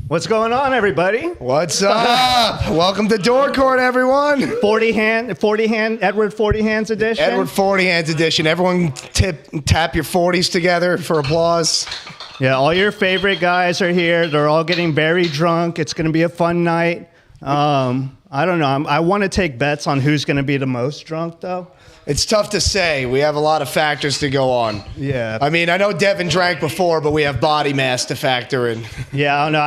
What's going on, everybody? What's up? Welcome to Dork, everyone. 40 hand, Edward 40 Hands edition. Edward 40 Hands edition. Everyone tap your 40s together for applause. Yeah, all your favorite guys are here. They're all getting very drunk. It's going to be a fun night. I don't know. I want to take bets on who's going to be the most drunk, though. It's tough to say. We have a lot of factors to go on. Yeah. I mean, I know Devin drank before, but we have body mass to factor in. Yeah, I don't know.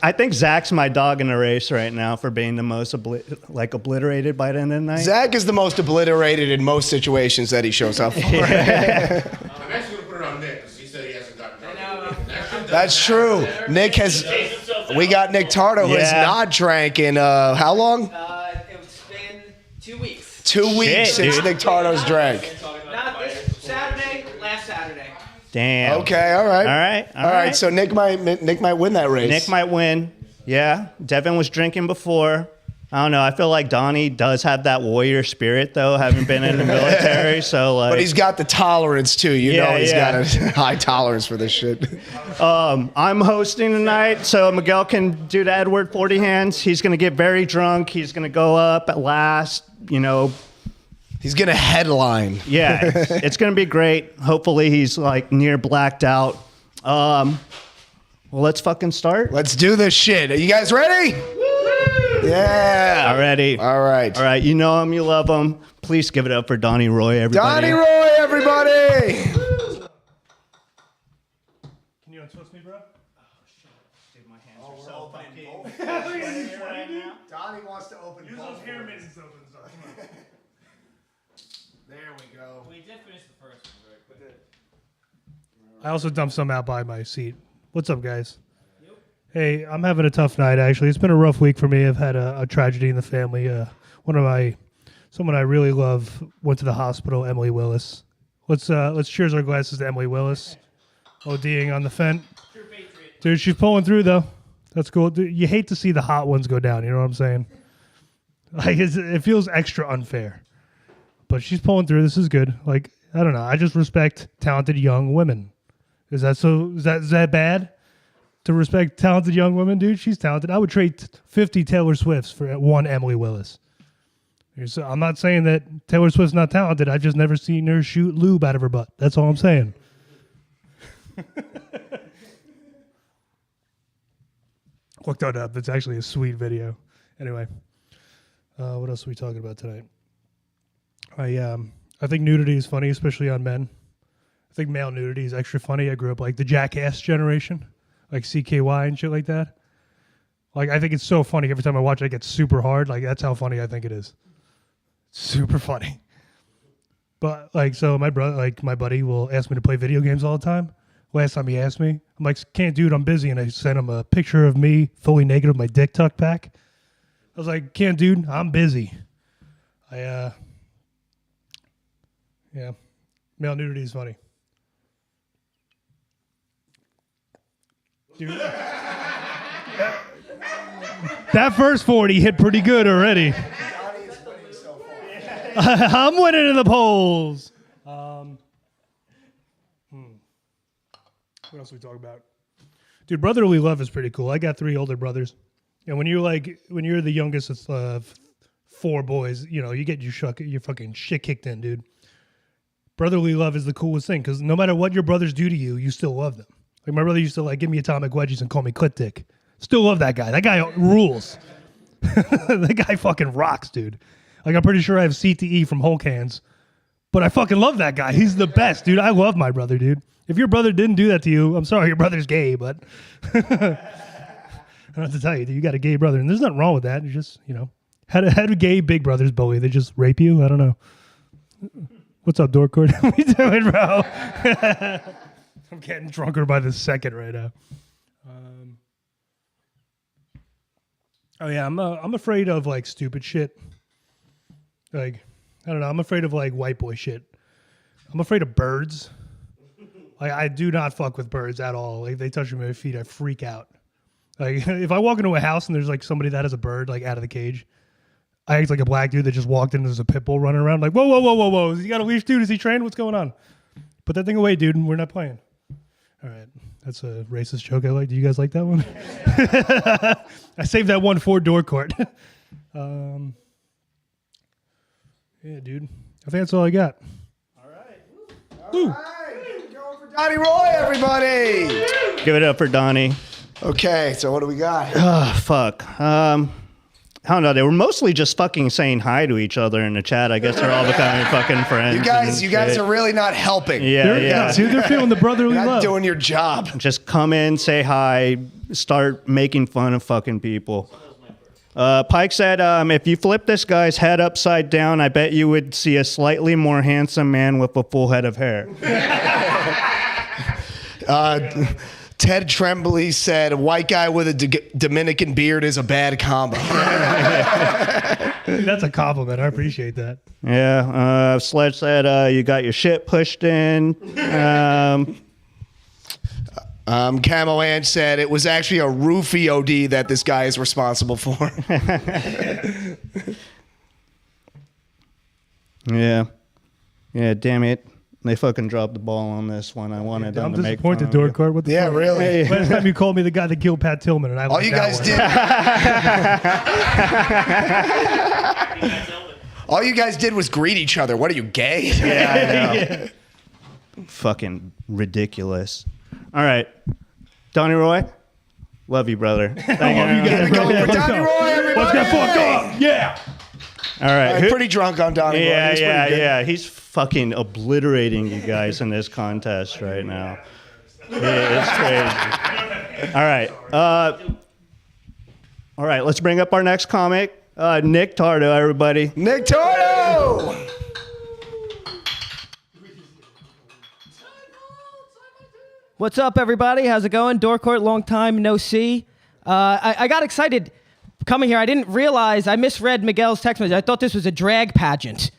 I think Zach's my dog in the race right now for being the most obliterated by the end of the night. Zach is the most obliterated in most situations that he shows up for. I'm actually going to put it on Nick because he said he hasn't gotten drunk. That's true. Nick has. We got Nick Tardo, who has not drank in how long? It's been 2 weeks. 2 weeks since Nick Tardo's drank. Not this Saturday, last Saturday. Damn. Okay, all right. All right. So Nick might win that race. Nick might win. Yeah. Devin was drinking before. I don't know. I feel like Donnie does have that warrior spirit, though, having been in the military. So, but he's got the tolerance, too. You know he's got a high tolerance for this shit. I'm hosting tonight, so Miguel can do the Edward 40 Hands. He's going to get very drunk. He's going to go up at last, He's going to headline. Yeah, it's going to be great. Hopefully he's, near blacked out. Well, let's fucking start. Let's do this shit. Are you guys ready? Yeah. Already. All right. All right. You know him. You love him. Please give it up for Donnie Roy, everybody. Donnie Roy, everybody. Can you untwist me, bro? Oh, shit. Dude, my hands are so fucking... right now. Donnie wants to open. Use those hair mittens to open stuff. Come on. There we go. We did finish the first one, right? I also dumped some out by my seat. What's up, guys? Hey, I'm having a tough night, actually. It's been a rough week for me. I've had a tragedy in the family. Someone I really love went to the hospital, Emily Willis. Let's cheers our glasses to Emily Willis. ODing on the fent. Dude, she's pulling through, though. That's cool. Dude, you hate to see the hot ones go down, you know what I'm saying? It feels extra unfair. But she's pulling through. This is good. I don't know. I just respect talented young women. Is that bad? To respect talented young women, dude, she's talented. I would trade 50 Taylor Swifts for one Emily Willis. So I'm not saying that Taylor Swift's not talented. I've just never seen her shoot lube out of her butt. That's all I'm saying. Look that up. It's actually a sweet video. Anyway, what else are we talking about tonight? I think nudity is funny, especially on men. I think male nudity is extra funny. I grew up like the Jackass generation. Like CKY and shit like that. I think it's so funny. Every time I watch it, I get super hard. That's how funny I think it is. Super funny. But, so my brother, my buddy will ask me to play video games all the time. Last time he asked me, I'm like, can't, dude, I'm busy. And I sent him a picture of me fully naked with my dick tucked back. I was like, can't, dude, I'm busy. Yeah. Male nudity is funny. Dude. That first 40 hit pretty good already. I'm winning in the polls. What else are we talking about? Dude, brotherly love is pretty cool. I got 3 older brothers. And when you're the youngest of 4 boys, you get your fucking shit kicked in, dude. Brotherly love is the coolest thing because no matter what your brothers do to you, you still love them. My brother used to give me atomic wedgies and call me clit dick. Still love that guy. That guy rules. That guy fucking rocks, dude. I'm pretty sure I have CTE from Hulk hands, but I fucking love that guy. He's the best, dude. I love my brother, dude. If your brother didn't do that to you, I'm sorry, your brother's gay, but I don't have to tell you, dude, you got a gay brother, and there's nothing wrong with that. You just, how do gay big brothers bully? They just rape you? I don't know. What's up, Dork? What are we doing, bro? I'm getting drunker by the second right now. I'm afraid of stupid shit. I don't know. I'm afraid of white boy shit. I'm afraid of birds. I do not fuck with birds at all. They touch me with my feet, I freak out. If I walk into a house and there's somebody that has a bird out of the cage, I act like a black dude that just walked in and there's a pit bull running around. Whoa. Has he got a leash, dude? Is he trained? What's going on? Put that thing away, dude. We're not playing. All right, that's a racist joke I like. Do you guys like that one? I saved that one for Dork Court. Yeah, dude. I think that's all I got. All right. Going for Donnie Roy, everybody. Give it up for Donnie. Okay, so what do we got? Oh, fuck. I don't know. They were mostly just fucking saying hi to each other in the chat. I guess they're all becoming fucking friends. You guys shit. are really not helping. Yeah. Dude, they're feeling the brotherly You're not love. doing your job. Just come in, say hi, start making fun of fucking people. Pike said, if you flip this guy's head upside down, I bet you would see a slightly more handsome man with a full head of hair. Ted Tremblay said, a white guy with a Dominican beard is a bad combo. Dude, that's a compliment. I appreciate that. Yeah. Sledge said, you got your shit pushed in. Camo Ange said it was actually a roofie OD that this guy is responsible for. Yeah. Yeah, damn it. They fucking dropped the ball on this one. I wanted them I'm to make disappointed, fun of Dork you. Court. What the Yeah, fuck? really. Last time you called me the guy that killed Pat Tillman, and I All liked you that guys one. did. All you guys did was greet each other. What are you, gay? Yeah, I know. Yeah. Fucking ridiculous. All right. Donnie Roy, love you, brother. Thank you. Here we go for Donnie Roy, everybody. Let's get fucked up. Yeah. All right. I'm pretty drunk on Donnie Roy. Yeah, He's pretty good. yeah. He's fucking obliterating you guys in this contest right now. Yeah, it's crazy. All right. All right, let's bring up our next comic. Nick Tardo, everybody. Nick Tardo! What's up, everybody? How's it going? Dork Court, long time no see. I got excited coming here. I didn't realize, I misread Miguel's text message. I thought this was a drag pageant,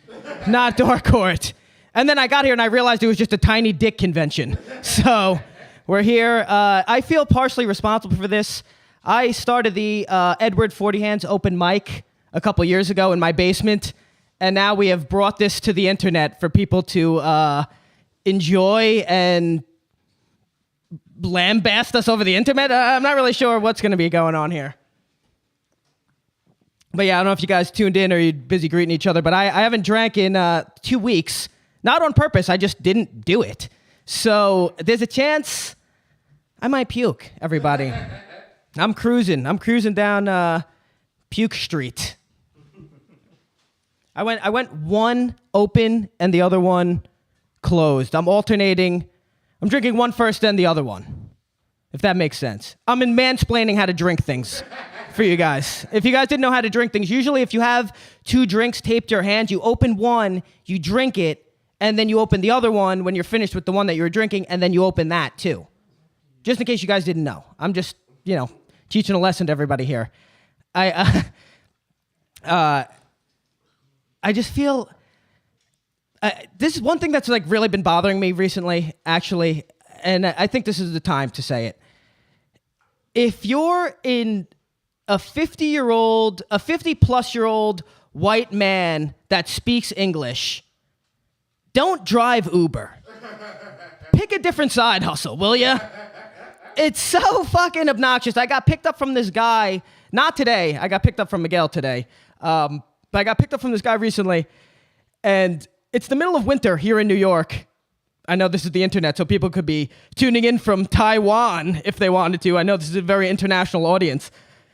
not Dork Court. And then I got here and I realized it was just a tiny dick convention. So we're here. I feel partially responsible for this. I started the Edward 40 Hands open mic a couple years ago in my basement. And now we have brought this to the internet for people to enjoy and lambast us over the internet. I'm not really sure what's going to be going on here. But yeah, I don't know if you guys tuned in or you're busy greeting each other, but I haven't drank in 2 weeks. Not on purpose, I just didn't do it. So there's a chance I might puke, everybody. I'm cruising down Puke Street. I went one open and the other one closed. I'm alternating. I'm drinking one first, then the other one, if that makes sense. I'm in mansplaining how to drink things for you guys. If you guys didn't know how to drink things, usually if you have 2 drinks taped to your hand, you open one, you drink it, and then you open the other one when you're finished with the one that you were drinking, and then you open that too. Just in case you guys didn't know. I'm just, teaching a lesson to everybody here. I just feel... this is one thing that's really been bothering me recently, actually, and I think this is the time to say it. If you're in a 50-plus-year-old white man that speaks English, don't drive Uber. Pick a different side hustle, will ya? It's so fucking obnoxious. I got picked up from this guy, not today. I got picked up from Miguel today. But I got picked up from this guy recently, and it's the middle of winter here in New York. I know this is the internet, so people could be tuning in from Taiwan if they wanted to. I know this is a very international audience.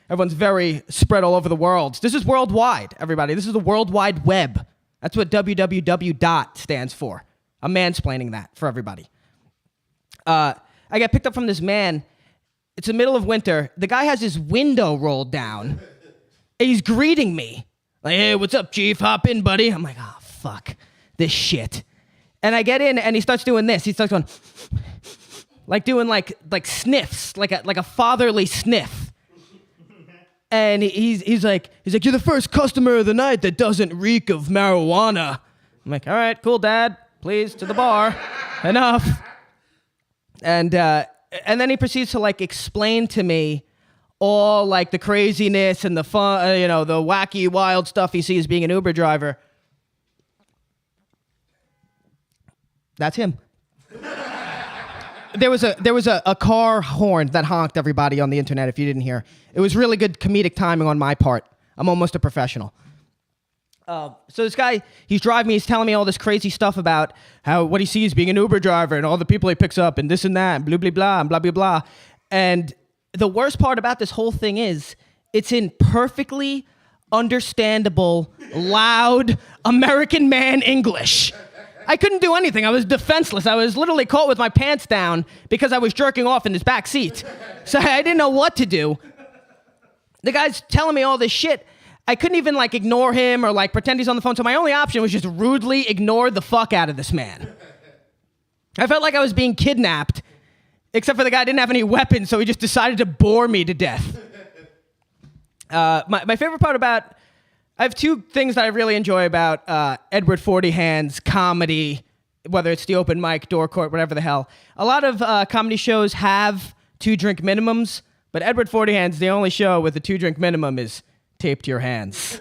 Everyone's very spread all over the world. This is worldwide, everybody. This is the World Wide Web. That's what www. Stands for. I'm mansplaining that for everybody. I got picked up from this man. It's the middle of winter. The guy has his window rolled down. He's greeting me. Like, hey, what's up, Chief? Hop in, buddy. I'm like, oh, fuck this shit. And I get in, and he starts doing this. He starts going, doing like sniffs, like a fatherly sniff. And he's like, you're the first customer of the night that doesn't reek of marijuana. I'm like, all right, cool, Dad. Please, to the bar. Enough. And then he proceeds to explain to me all the craziness and the fun, the wacky, wild stuff he sees being an Uber driver. That's him. there was a car horn that honked everybody on the internet. If you didn't hear, it was really good comedic timing on my part. I'm almost a professional. So this guy, he's driving me. He's telling me all this crazy stuff about how what he sees being an Uber driver and all the people he picks up and this and that and blah blah blah and blah blah blah. And the worst part about this whole thing is it's in perfectly understandable, loud American man English. I couldn't do anything. I was defenseless. I was literally caught with my pants down because I was jerking off in his back seat. So I didn't know what to do. The guy's telling me all this shit. I couldn't even like ignore him or like pretend he's on the phone. So my only option was just rudely ignore the fuck out of this man. I felt like I was being kidnapped, except for the guy didn't have any weapons, so he just decided to bore me to death. My favorite part about, I have two things that I really enjoy about Edward 40 Hands comedy, whether it's the open mic, Dork, whatever the hell. A lot of comedy shows have 2-drink minimums, but Edward 40 Hands, the only show with a 2-drink minimum is taped to your hands.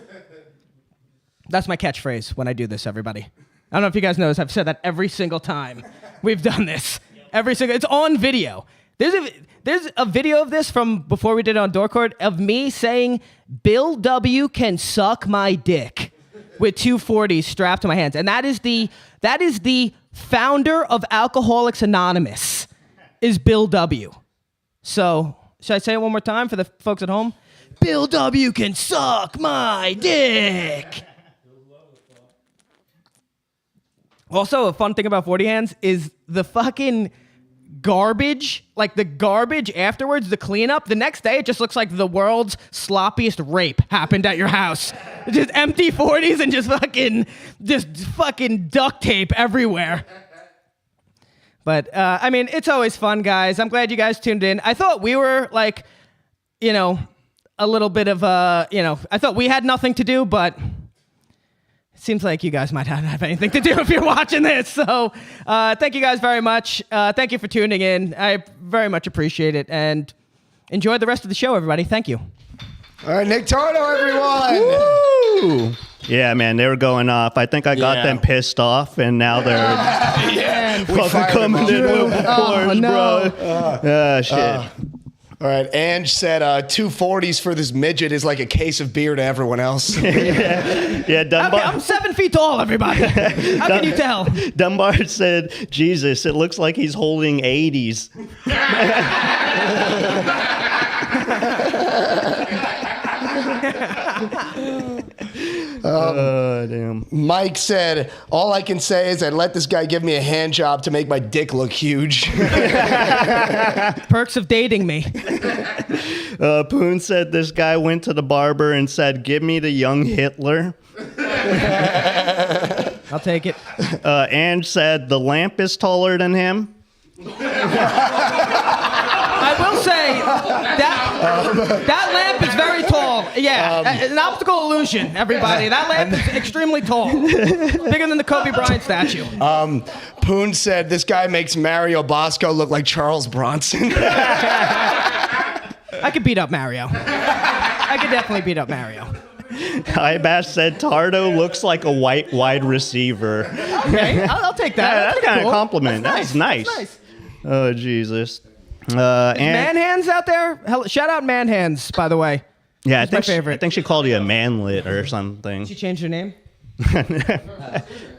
That's my catchphrase when I do this, everybody. I don't know if you guys notice, I've said that every single time we've done this. It's on video. There's a video of this from before we did it on Dork of me saying, Bill W. can suck my dick with 240s strapped to my hands. And that is the founder of Alcoholics Anonymous, is Bill W. So, should I say it one more time for the folks at home? Bill W. can suck my dick. Also, a fun thing about 40 Hands is the fucking garbage, like the garbage afterwards, the cleanup, the next day it just looks like the world's sloppiest rape happened at your house. Just empty 40s and just fucking duct tape everywhere. But, I mean, it's always fun, guys. I'm glad you guys tuned in. I thought we were like, a little bit of I thought we had nothing to do, but it seems like you guys might not have anything to do if you're watching this. So thank you guys very much. Thank you for tuning in. I very much appreciate it. And enjoy the rest of the show, everybody. Thank you. All right, Nick Tardo, everyone. Woo! Yeah, man, they were going off. I think I got them pissed off, and now they're fucking coming in with force, bro. Shit. All right, Ange said 240s for this midget is like a case of beer to everyone else. Yeah, Dunbar. I'm 7 feet tall, everybody. How can you tell? Dunbar said, Jesus, it looks like he's holding 80s. Damn. Mike said, all I can say is I'd let this guy give me a hand job to make my dick look huge. Perks of dating me. Poon said this guy went to the barber and said, give me the young Hitler. I'll take it. Ange said the lamp is taller than him. I will say that lamp is very tall. Yeah, an optical illusion, everybody. That lamp is extremely tall. Bigger than the Kobe Bryant statue. Poon said this guy makes Mario Bosco look like Charles Bronson. I could beat up Mario. I could definitely beat up Mario. Ibash said Tardo looks like a white wide receiver. Okay, I'll take that. That's kind of cool. a compliment. That's nice. nice. Oh, Jesus. And Man Hands out there? Shout out Man Hands, by the way. yeah, my favorite. I think she called you a manlet or something. She changed her name?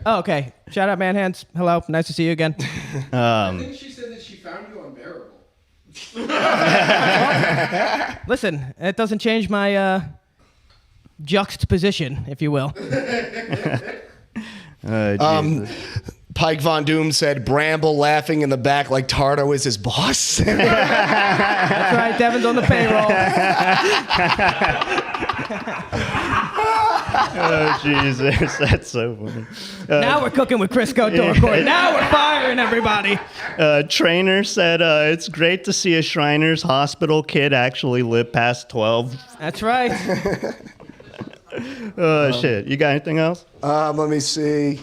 Oh, okay. Shout out Man Hands. Hello. Nice to see you again. I think she said that she found you unbearable. Listen, it doesn't change my juxtaposition, if you will. Jesus. Pike Von Doom said Bramble laughing in the back like Tardo is his boss. That's right. Devin's on the payroll. Oh, Jesus. That's so funny. Now we're cooking with Crisco Dork. Now we're firing everybody. Trainer said, it's great to see a Shriners Hospital kid actually live past 12. That's right. Oh, shit. You got anything else? Let me see.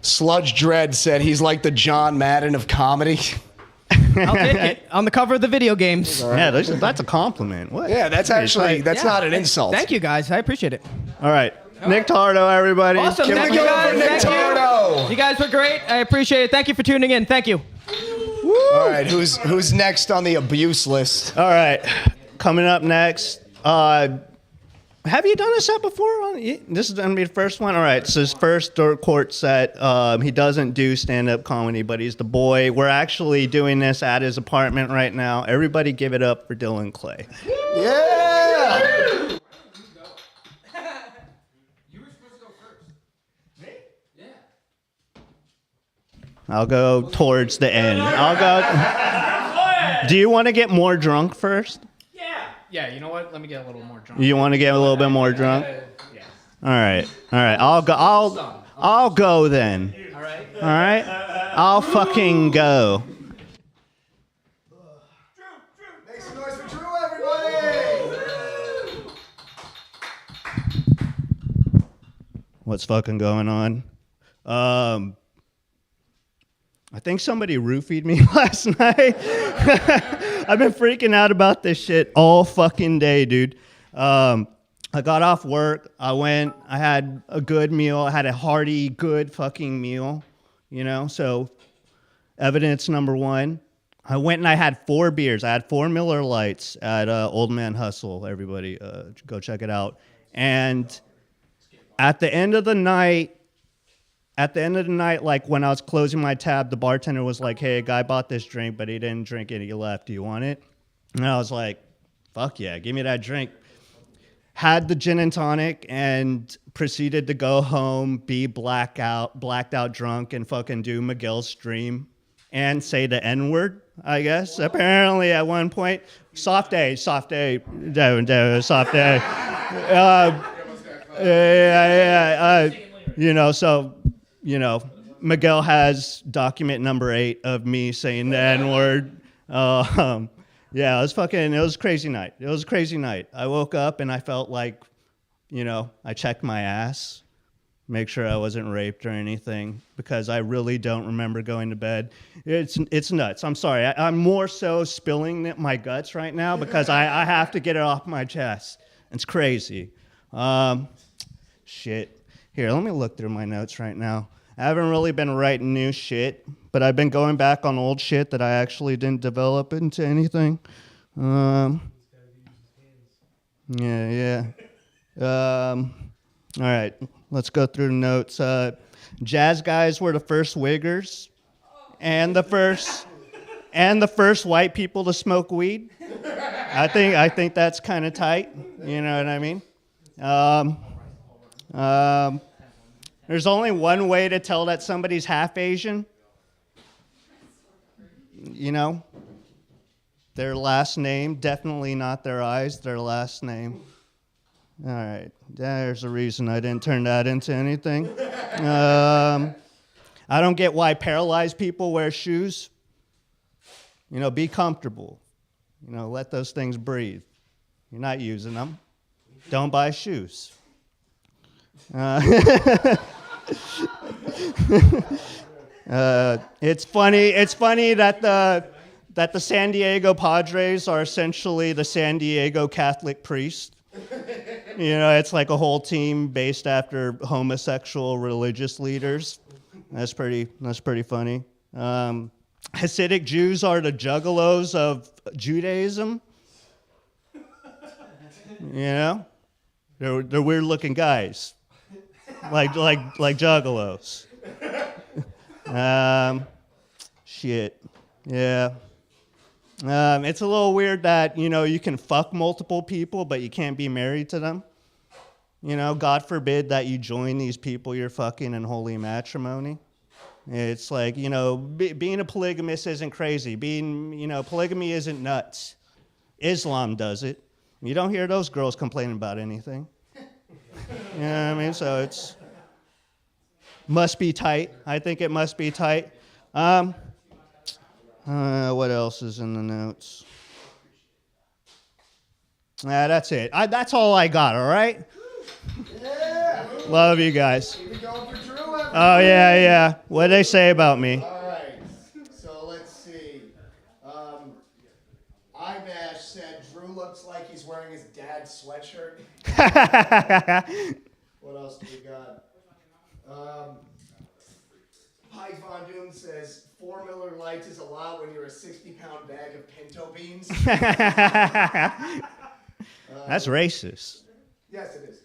Sludge Dread said he's like the John Madden of comedy. I'll take it. On the cover of the video games. Yeah, that's a compliment. What? Yeah, that's actually, that's not an insult. Thank you, guys. I appreciate it. All right. Nick Tardo, everybody. Awesome. Can Thank we you go guys. over Nick Thank you. Tardo? You guys were great. I appreciate it. Thank you for tuning in. Thank you. All right, who's next on the abuse list? All right, coming up next. Have you done a set before? This is gonna be the first one. All right, so his first Dork Court set. He doesn't do stand-up comedy, but he's the boy. We're actually doing this at his apartment right now. Everybody, give it up for Dylan Clay. Yeah. I'll go towards the end. I'll go. Do you want to get more drunk first? Yeah, you know what? Let me get a little more drunk. You want to get a little bit more drunk? Yeah. All right. I'll go. I'll go then. All right. All right. I'll fucking go. Make some noise for Drew, everybody. What's fucking going on? I think somebody roofied me last night. I've been freaking out about this shit all fucking day, dude. I got off work. I had a good meal. I had a hearty, good fucking meal, you know? So, evidence number one. I went and I had 4 beers. I had 4 Miller Lights at Old Man Hustle. Everybody, go check it out. And at the end of the night, like when I was closing my tab, the bartender was like, hey, a guy bought this drink, but he didn't drink it. He left. Do you want it? And I was like, fuck yeah, give me that drink. Had the gin and tonic and proceeded to go home, be blacked out drunk, and fucking do Miguel's stream and say the N-word, I guess. Apparently at one point, soft A, soft A. You know, so... You know, Miguel has document number 8 of me saying the N-word. Yeah, it was a crazy night. It was a crazy night. I woke up and I felt like, you know, I checked my ass, make sure I wasn't raped or anything, because I really don't remember going to bed. It's nuts. I'm sorry. I'm more so spilling my guts right now because I have to get it off my chest. It's crazy. Shit. Here, let me look through my notes right now. I haven't really been writing new shit, but I've been going back on old shit that I actually didn't develop into anything. Yeah. All right, let's go through the notes. Jazz guys were the first wiggers, and the first white people to smoke weed. I think that's kind of tight. You know what I mean? There's only one way to tell that somebody's half Asian. You know, their last name, definitely not their eyes, their last name. All right, there's a reason I didn't turn that into anything. I don't get why paralyzed people wear shoes. You know, be comfortable. You know, let those things breathe. You're not using them. Don't buy shoes. It's funny that the San Diego Padres are essentially the San Diego Catholic priest. You know, it's like a whole team based after homosexual religious leaders. That's pretty funny. Hasidic Jews are the juggalos of Judaism. You know, they're weird looking guys. Like juggalos. Shit. Yeah. It's a little weird that, you know, you can fuck multiple people, but you can't be married to them. You know, God forbid that you join these people you're fucking in holy matrimony. It's like, you know, being a polygamist isn't crazy. Polygamy isn't nuts. Islam does it. You don't hear those girls complaining about anything. You know what I mean? So it's must be tight. I think it must be tight. What else is in the notes? That's it. That's all I got, all right? Yeah. Love you guys. We're going for Drew, Oh, yeah. What'd they say about me? All right. So let's see. Ibash said Drew looks like he's wearing his dad's sweatshirt. What else do we got? Pike Von Noon says 4 Miller Lights is a lot when you're a 60-pound bag of pinto beans. That's racist. Yes, it is.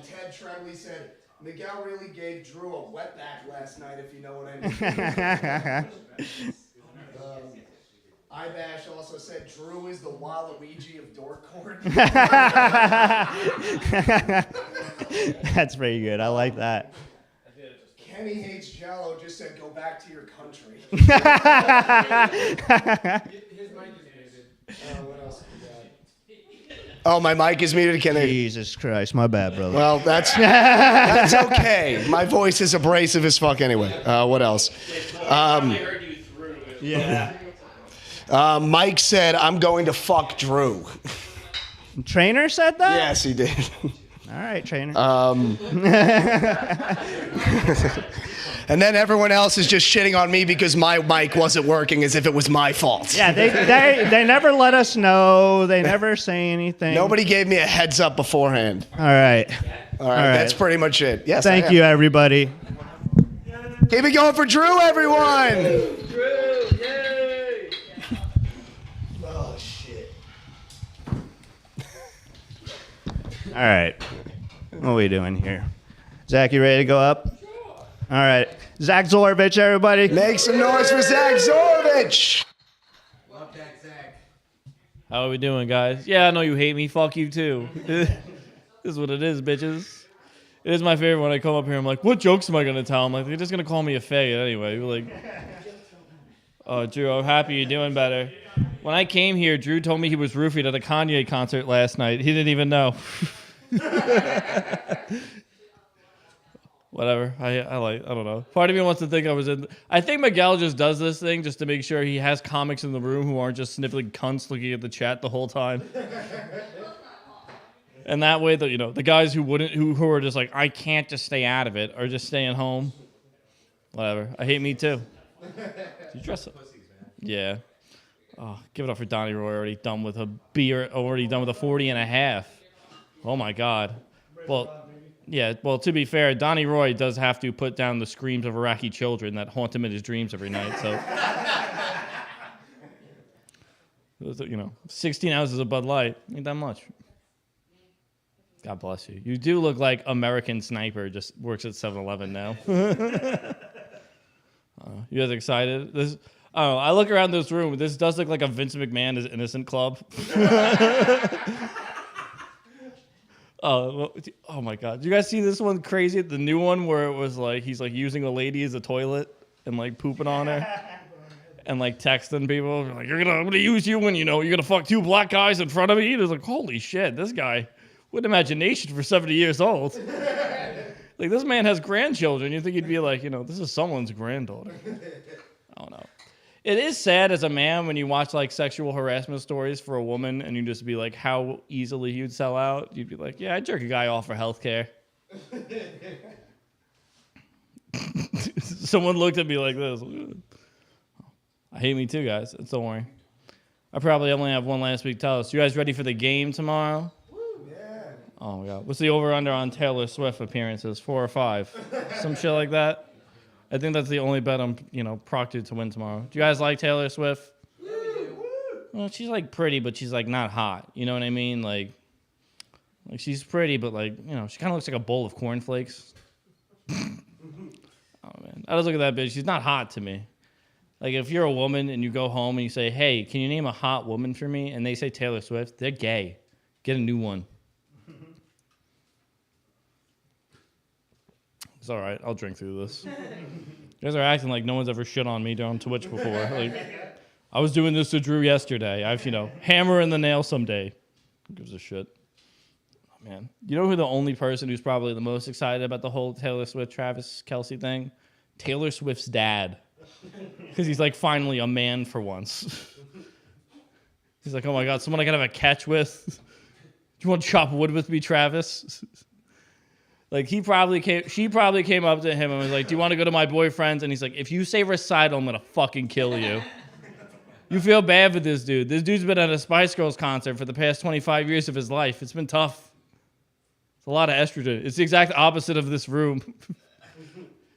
Ted Tremblay said, Miguel really gave Drew a wetback last night, if you know what I mean. Ibash also said, Drew is the Waluigi of Dork Court. That's pretty good. I like that. Kenny Hates Jello just said, go back to your country. What else we got? Oh, my mic is muted. Can I? Jesus Christ, my bad, brother. Well, that's okay. My voice is abrasive as fuck anyway. What else? Yeah. Mike said, I'm going to fuck Drew. Trainer said that? Yes, he did. All right, trainer. And then everyone else is just shitting on me because my mic wasn't working as if it was my fault. Yeah, they never let us know. They never say anything. Nobody gave me a heads up beforehand. All right. All right, that's pretty much it. Yes. Thank you, everybody. Keep it going for Drew, everyone. Drew, yay! Oh, shit. All right. What are we doing here? Zach, you ready to go up? All right. Zach Zorovich, everybody. Make some noise for Zach Zorovich. Love that, Zach. How are we doing, guys? Yeah, I know you hate me. Fuck you, too. This is what it is, bitches. It is my favorite when I come up here. I'm like, what jokes am I going to tell? I'm like, they're just going to call me a faggot anyway. You're like, oh, Drew, I'm happy you're doing better. When I came here, Drew told me he was roofied at a Kanye concert last night. He didn't even know. Whatever. I don't know. Part of me wants to think I was in. I think Miguel just does this thing just to make sure he has comics in the room who aren't just sniffling cunts looking at the chat the whole time. And that way, the guys who are just like, I can't just stay out of it, are just staying home. Whatever. I hate me too. You dress up. Yeah. Oh, give it up for Donnie Roy, already done with a beer, already done with a 40 and a half. Oh my God. Well, yeah. Well, to be fair, Donnie Roy does have to put down the screams of Iraqi children that haunt him in his dreams every night. So, 16 ounces of Bud Light ain't that much. God bless you. You do look like American Sniper. Just works at 7-Eleven now. You guys excited? I don't know. I look around this room. This does look like a Vince McMahon is Innocent club. Oh my God! Did you guys see this one crazy? The new one where it was like he's like using a lady as a toilet and like pooping on her, and like texting people like I'm gonna use you when you're gonna fuck 2 black guys in front of me. And it's like holy shit, this guy with imagination for 70 years old. Like this man has grandchildren. You think he'd be like this is someone's granddaughter. I don't know. It is sad as a man when you watch like sexual harassment stories for a woman and you just be like how easily you'd sell out. You'd be like, yeah, I'd jerk a guy off for healthcare. Someone looked at me like this. I hate me too, guys. Don't worry. I probably only have one last week to tell us. You guys ready for the game tomorrow? Yeah. Oh my God. What's the over-under on Taylor Swift appearances? 4 or 5? Some shit like that? I think that's the only bet I'm, proctored to win tomorrow. Do you guys like Taylor Swift? Well, she's like pretty, but she's like not hot. You know what I mean? Like she's pretty, but like, she kind of looks like a bowl of cornflakes. Oh man, I just look at that bitch. She's not hot to me. Like if you're a woman and you go home and you say, "Hey, can you name a hot woman for me?" and they say Taylor Swift, they're gay. Get a new one. It's all right. I'll drink through this. You guys are acting like no one's ever shit on me on Twitch before. Like, I was doing this to Drew yesterday. I've, hammer in the nail someday. Who gives a shit? Oh, man. You know who the only person who's probably the most excited about the whole Taylor Swift, Travis Kelce thing? Taylor Swift's dad. Because he's like finally a man for once. He's like, oh my God, someone I can have a catch with? Do you want to chop wood with me, Travis? Like she probably came up to him and was like, do you want to go to my boyfriend's? And he's like, if you say recital, I'm going to fucking kill you. You feel bad for this dude. This dude's been at a Spice Girls concert for the past 25 years of his life. It's been tough. It's a lot of estrogen. It's the exact opposite of this room.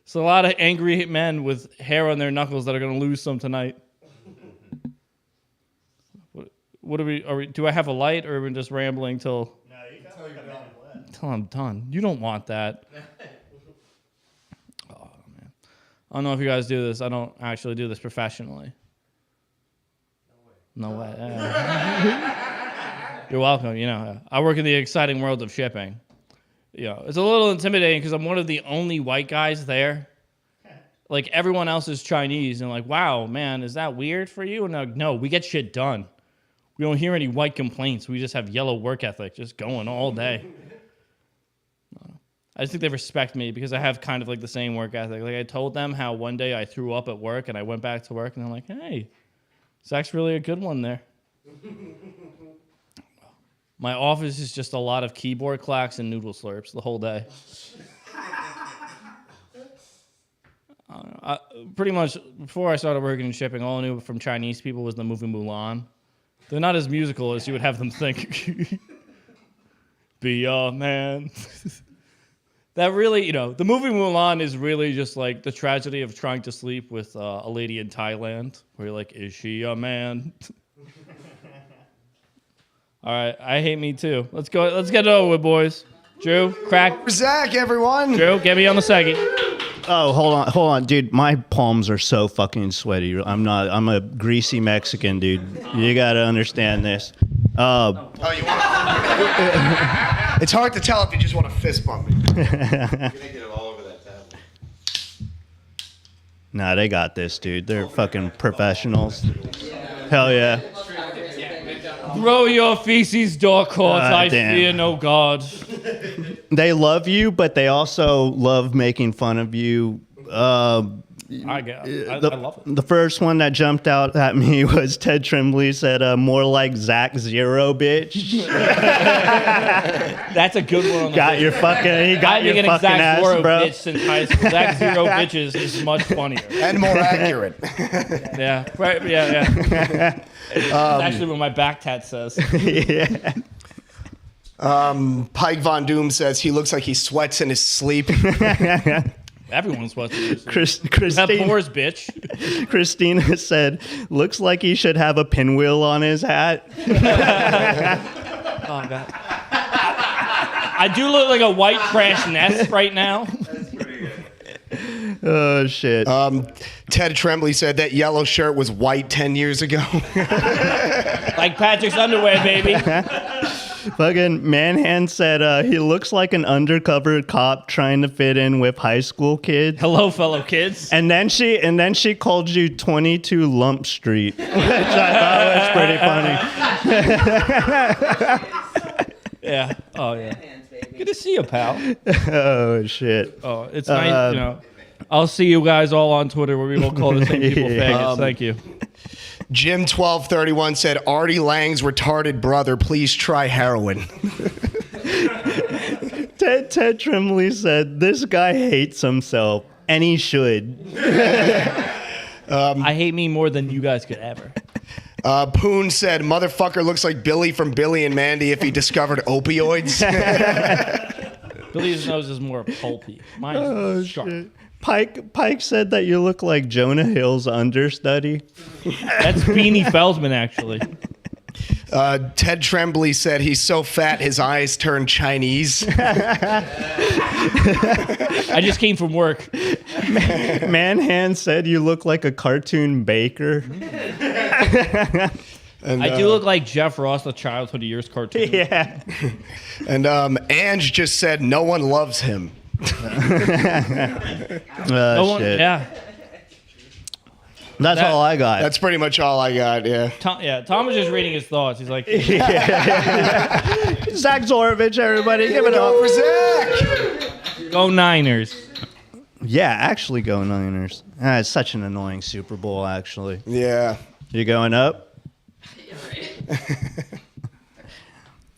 It's a lot of angry men with hair on their knuckles that are going to lose some tonight. What are we? Do I have a light, or are we just rambling till? No, you got till I'm done. You don't want that. Oh man, I don't know if you guys do this. I don't actually do this professionally. No way. You're welcome. You know, I work in the exciting world of shipping. You know, it's a little intimidating because I'm one of the only white guys there. Like everyone else is Chinese, and like, wow, man, is that weird for you? And like, no, we get shit done. We don't hear any white complaints. We just have yellow work ethic, just going all day. I just think they respect me because I have kind of like the same work ethic. Like I told them how one day I threw up at work and I went back to work and they're like, hey, Zach's really a good one there. My office is just a lot of keyboard clacks and noodle slurps the whole day. Pretty much before I started working in shipping, all I knew from Chinese people was the movie Mulan. They're not as musical as you would have them think. Be a man. That really, you know, the movie Mulan is really just like the tragedy of trying to sleep with a lady in Thailand, where you're like, is she a man? All right, I hate me too. Let's go. Let's get it over with, boys. Drew, crack. Zach, everyone. Drew, get me on the second. Oh, hold on, dude. My palms are so fucking sweaty. I'm a greasy Mexican, dude. You gotta understand this. Oh, you want? It's hard to tell if you just want to fist bump me. You're gonna get it all over that tablet. Nah, they got this, dude. They're fucking professionals. Hell yeah. Throw your feces, Dork, I damn. fear no God. They love you, but they also love making fun of you. I love it. The first one that jumped out at me was Ted Tremblay said, more like Zach Zero, bitch. That's a good one. On the Got your fucking, he got your an fucking exact ass, Zero bro. bitch since high school. Zach Zero bitches is much funnier. And more accurate. Yeah, right. Yeah. That's actually what my back tat says. Yeah. Pike Von Doom says he looks like he sweats in his sleep. Everyone's supposed to. Christine, Have pores, bitch. Christina said, looks like he should have a pinwheel on his hat. Oh God. I do look like a white crash nest right now. Oh, shit. Ted Tremblay said that yellow shirt was white 10 years ago. Like Patrick's underwear, baby. Fucking Manhand said he looks like an undercover cop trying to fit in with high school kids. Hello, fellow kids. And then she called you 22 Lump Street, which I thought was pretty funny. Yeah. Oh yeah. Good to see you, pal. Oh shit. Oh, it's nice. You know, I'll see you guys all on Twitter where we will call the same people faggots. Thank you. Jim1231 said Artie Lang's retarded brother, please try heroin. Ted Tremblay said this guy hates himself, and he should. I hate me more than you guys could ever. Poon said motherfucker looks like Billy from Billy and Mandy if he discovered opioids. Billy's nose is more pulpy. Mine's sharp. Shit. Pike said that you look like Jonah Hill's understudy. That's Beanie Feldman, actually. Ted Tremblay said he's so fat his eyes turn Chinese. I just came from work. Manhand said you look like a cartoon baker. And, I do look like Jeff Ross, the Childhood Years cartoon. Yeah. And Ange just said no one loves him. No one, shit. yeah. That's all I got. That's pretty much all I got, yeah. Tom was just reading his thoughts. He's like, Zach Zorovich, everybody, give it up for Zach. go Niners. Yeah, actually go Niners. It's such an annoying Super Bowl, actually. Yeah. You going up?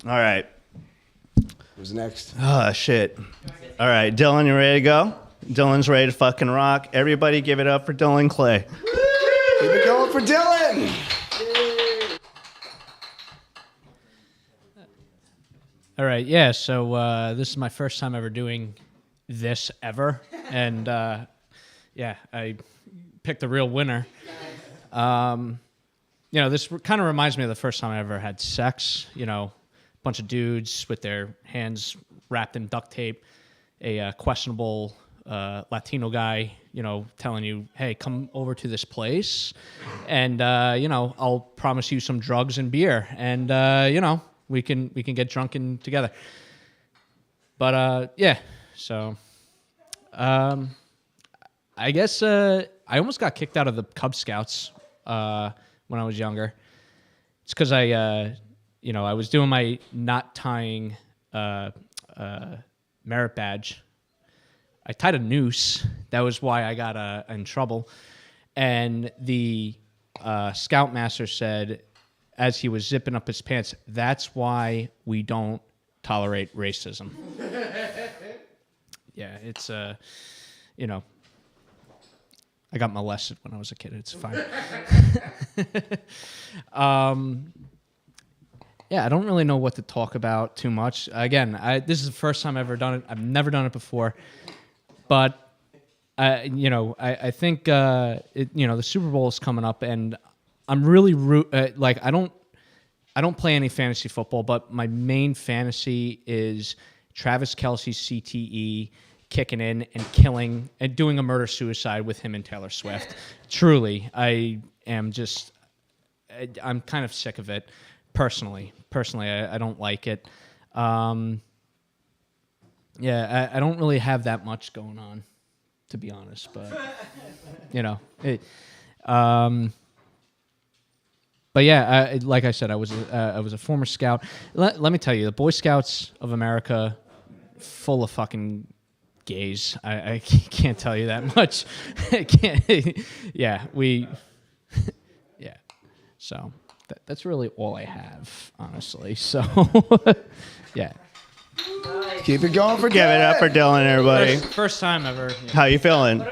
All right. Who's next? Oh, shit. All right, Dylan, you ready to go? Dylan's ready to fucking rock. Everybody give it up for Dylan Clay. Keep it going for Dylan. All right, yeah, so this is my first time ever doing this ever, and Yeah, I picked a real winner. This kind of reminds me of the first time I ever had sex. A bunch of dudes with their hands wrapped in duct tape, a questionable Latino guy, telling you, hey, come over to this place and, I'll promise you some drugs and beer and, we can get drunken together. But, so, I guess I almost got kicked out of the Cub Scouts when I was younger. It's because I was doing my knot tying merit badge. I tied a noose. That was why I got in trouble. And the scoutmaster said, as he was zipping up his pants, that's why we don't tolerate racism. Yeah, it's, I got molested when I was a kid. It's fine. I don't really know what to talk about too much. Again, this is the first time I've ever done it. I've never done it before. But, I think, the Super Bowl is coming up, and I'm really, I don't play any fantasy football, but my main fantasy is Travis Kelce's CTE kicking in and killing and doing a murder-suicide with him and Taylor Swift. Truly, I'm kind of sick of it, personally. I don't like it. I don't really have that much going on, to be honest. But like I said, I was a former scout. Let me tell you, the Boy Scouts of America, full of fucking gays. I can't tell you that much. I can't. Yeah. So that's really all I have, honestly. So yeah. Keep it going for Give it up for Dylan, everybody. First time ever. How you feeling?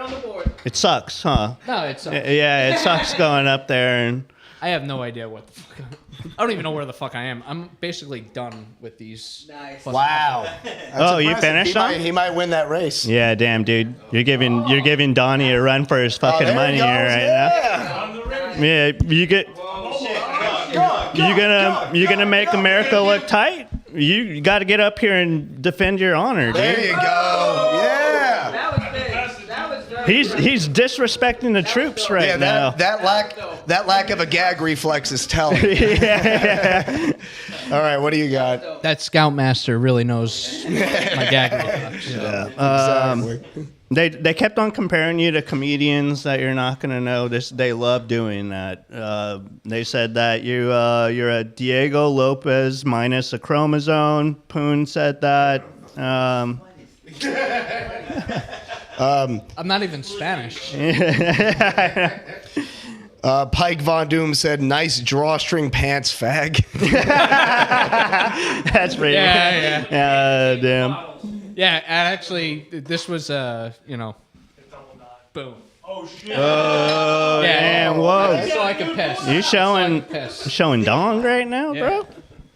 It sucks, huh? No, it sucks. Yeah, it sucks going up there and. I have no idea what the fuck. I don't even know where the fuck I am. I'm basically done with these. Nice. Wow. Oh, you finished? He might win that race. Yeah, damn, dude. You're giving Donnie a run for his fucking money here right now. Yeah, you get. You're gonna make America look tight. You got to get up here and defend your honor, dude. There you go. Yeah. That was big. That was very He's disrespecting the troops right now. That lack of a gag reflex is telling. Yeah. All right, what do you got? That Scoutmaster really knows my gag reflex. Exactly. They kept on comparing you to comedians that you're not gonna know. They love doing that. They said that you're a Diego Lopez minus a chromosome. Poon said that. I'm not even Spanish. Pike Von Doom said, "Nice drawstring pants, fag." That's pretty. Yeah. Damn. Yeah, and actually, this was, boom. Oh, damn. Whoa. So I can piss. You showing piss. showing dong right now, Yeah. bro?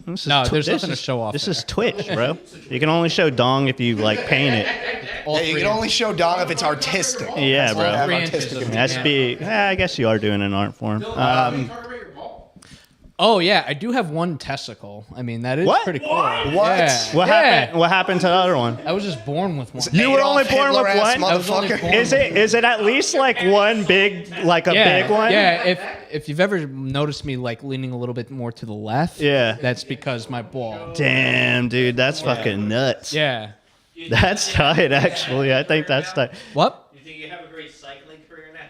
This is No, there's nothing to show off This there. is Twitch, bro. You can only show dong if you paint it. Hey, you can only show dong if it's artistic. Yeah, bro. Have 3 artistic inches of That's I guess you are doing an art form. Oh, yeah, I do have one testicle. I mean, that is What? pretty cool. What? Yeah. What happened? What happened to the other one? I was just born with one. You were only born with Hitler-ass one? I was only motherfucker. born Is it at least one big big one? Yeah, if you've ever noticed me leaning a little bit more to the left, Yeah. that's because my ball. Damn, dude, that's fucking nuts. Yeah. That's tight, actually. I think that's tight. What? You think you have a great cycling career now?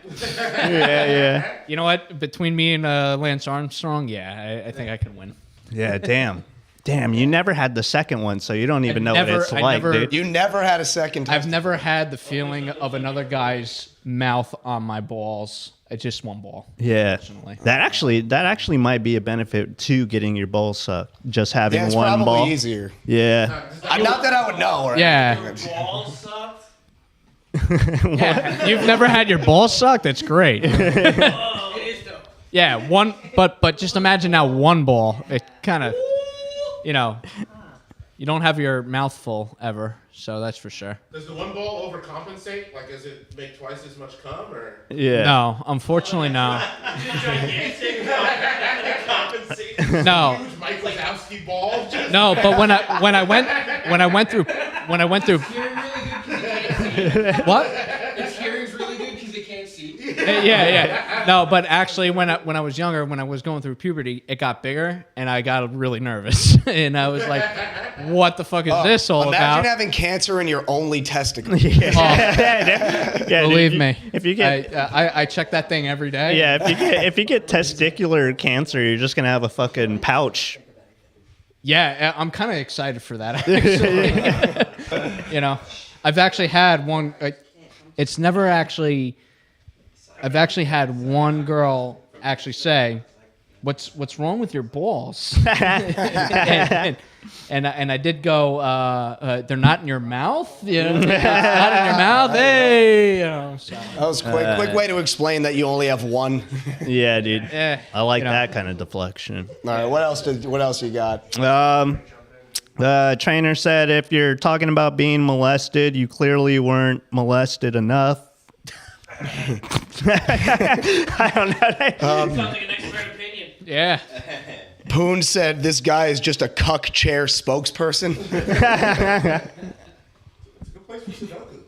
Yeah. You know what? Between me and Lance Armstrong, yeah, I think I can win. Yeah, damn. Damn, you never had the second one, so you don't even know what it's like, dude. You never had a second I've test. never had the feeling of another guy's mouth on my balls. It's just one ball. Yeah. Unfortunately. That actually might be a benefit to getting your balls sucked. Just having Yeah, it's one probably ball. easier. Yeah. Not that I would know. Right? Yeah. Balls sucked? Yeah. You've never had your balls sucked? That's great. It is though. Yeah, but just imagine now one ball. It kind of, You don't have your mouth full ever, so that's for sure. Does the one ball overcompensate? Like, does it make twice as much cum, or? Yeah. No, unfortunately, no. Gigantic compensation. No, Huge Mike Wazowski ball. Just no. But when I went through what? Its hearing's really good because it can't see. Yeah. No, but actually, when I was younger, when I was going through puberty, it got bigger, and I got really nervous, and I was like, "What the fuck is this all Imagine about?" having cancer in your only testicle. Yeah, Believe dude, me, if you get I check that thing every day. yeah, if you get testicular cancer, you're just gonna have a fucking pouch. Yeah, I'm kind of excited for that. Actually. You know, I've actually had one. It's never actually. I've actually had one girl actually say, "What's wrong with your balls?" and I did go, "They're not in your mouth. You know, not in your mouth. Hey, you know." So. That was quick way to explain that you only have one. Yeah, dude. I like you know. that kind of deflection. All right, what else you got? The trainer said if you're talking about being molested, you clearly weren't molested enough. I don't know. Sounds like an expert opinion. Yeah. Poon said this guy is just a cuck chair spokesperson. it's a good place for Sudoku.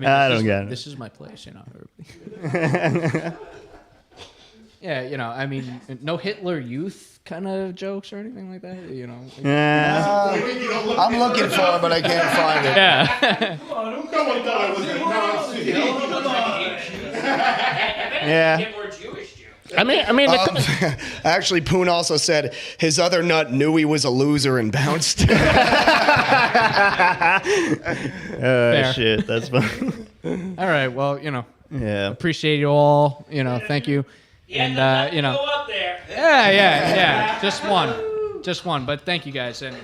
I don't get it. This is my place, you know. Everybody. Yeah, you know, I mean, no Hitler Youth kind of jokes or anything like that, you know. Yeah. I'm looking for it, but I can't find it. Yeah. No one thought I was a Nazi. Yeah. Get more Jewish Jews. I mean, Actually, Poon also said his other nut knew he was a loser and bounced. shit, that's funny. All right, well, you know, Yeah. appreciate you all, you know, thank you. Yeah, And, you know, go up there. yeah, just one, but thank you guys. And,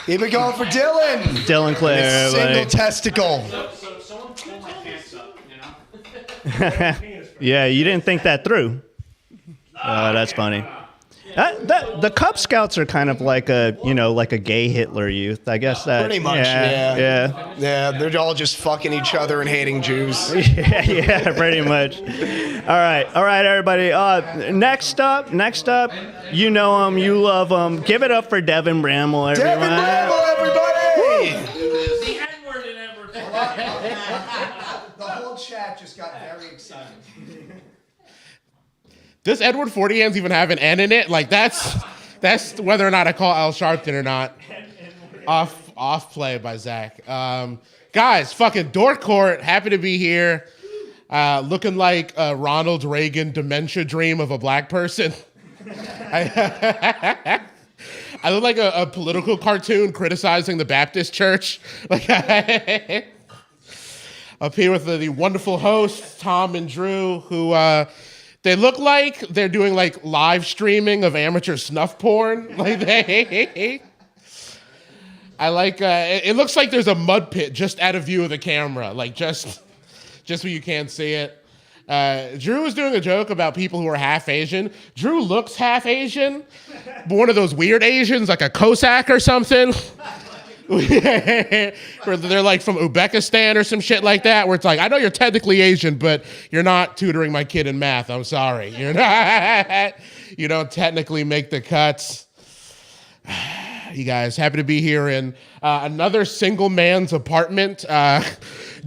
Keep it going for Dylan. Dylan Clare, His single everybody. testicle. So someone pull my pants up, you know? Yeah, you didn't think that through. That's funny. The Cub Scouts are kind of like a gay Hitler Youth. I guess that. Pretty much, yeah. Yeah, they're all just fucking each other and hating Jews. Yeah, pretty much. All right, everybody. Next up, you know him, you love him. Give it up for Devin Bramble, everyone. Devin Bramble, everybody! The N-word in everything. The whole chat just got very excited. Does Edward 40 Hands even have an N in it? Like, that's whether or not I call Al Sharpton or not. Off play by Zach. Guys, fucking Dork Court, happy to be here. Looking like a Ronald Reagan dementia dream of a black person. I look like a political cartoon criticizing the Baptist church. Like, up here with the wonderful hosts, Tom and Drew, who they look like they're doing like live streaming of amateur snuff porn. Like it looks like there's a mud pit just out of view of the camera, like just where you can't see it. Drew was doing a joke about people who are half Asian. Drew looks half Asian, but one of those weird Asians, like a Cossack or something. Where they're like from Uzbekistan or some shit like that, where it's like, I know you're technically Asian, but you're not tutoring my kid in math. I'm sorry. You're not. You don't technically make the cuts. You guys, happy to be here in another single man's apartment.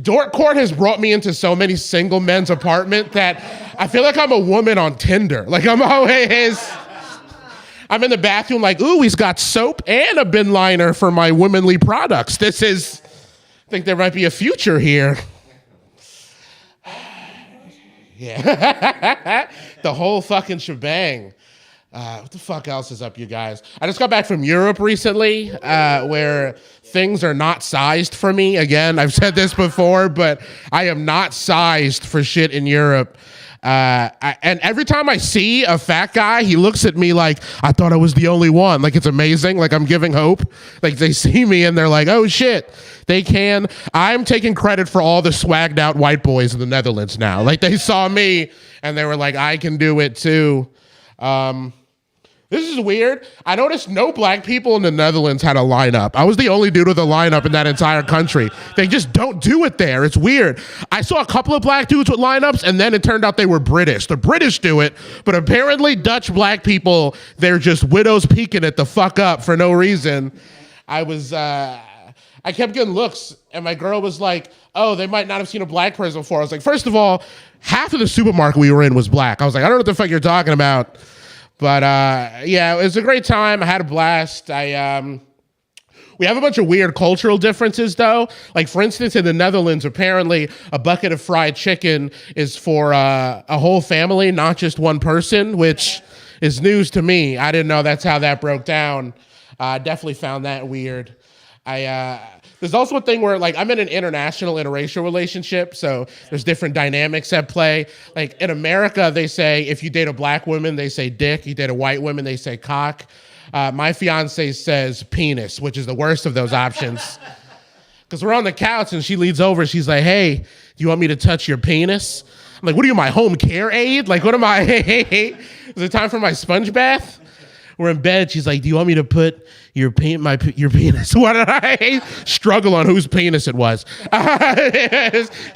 Dork Court has brought me into so many single men's apartment that I feel like I'm a woman on Tinder. Like I'm in the bathroom like, ooh, he's got soap and a bin liner for my womanly products. I think there might be a future here. Yeah. The whole fucking shebang. What the fuck else is up, you guys? I just got back from Europe recently, where things are not sized for me. Again, I've said this before, but I am not sized for shit in Europe. And every time I see a fat guy, he looks at me like, I thought I was the only one. Like, it's amazing. Like, I'm giving hope. Like, they see me and they're like, oh, shit. They can. I'm taking credit for all the swagged out white boys in the Netherlands now. Like, they saw me and they were like, I can do it too. This is weird. I noticed no black people in the Netherlands had a lineup. I was the only dude with a lineup in that entire country. They just don't do it there. It's weird. I saw a couple of black dudes with lineups, and then it turned out they were British. The British do it, but apparently Dutch black people, they're just widows peeking it the fuck up for no reason. I kept getting looks, and my girl was like, oh, they might not have seen a black person before. I was like, first of all, half of the supermarket we were in was black. I was like, I don't know what the fuck you're talking about. But yeah, it was a great time. I had a blast. We have a bunch of weird cultural differences, though. Like, for instance, in the Netherlands, apparently a bucket of fried chicken is for a whole family, not just one person, which is news to me. I didn't know that's how that broke down. Definitely found that weird. There's also a thing where, like, I'm in an international interracial relationship, so there's different dynamics at play. Like, in America, they say if you date a black woman, they say dick. You date a white woman, they say cock. My fiance says penis, which is the worst of those options. Because we're on the couch, and she leans over, she's like, hey, do you want me to touch your penis? I'm like, what are you, my home care aide? Like, what am I? Is it time for my sponge bath? We're in bed. She's like, do you want me to put your penis? What did I struggle on whose penis it was? She's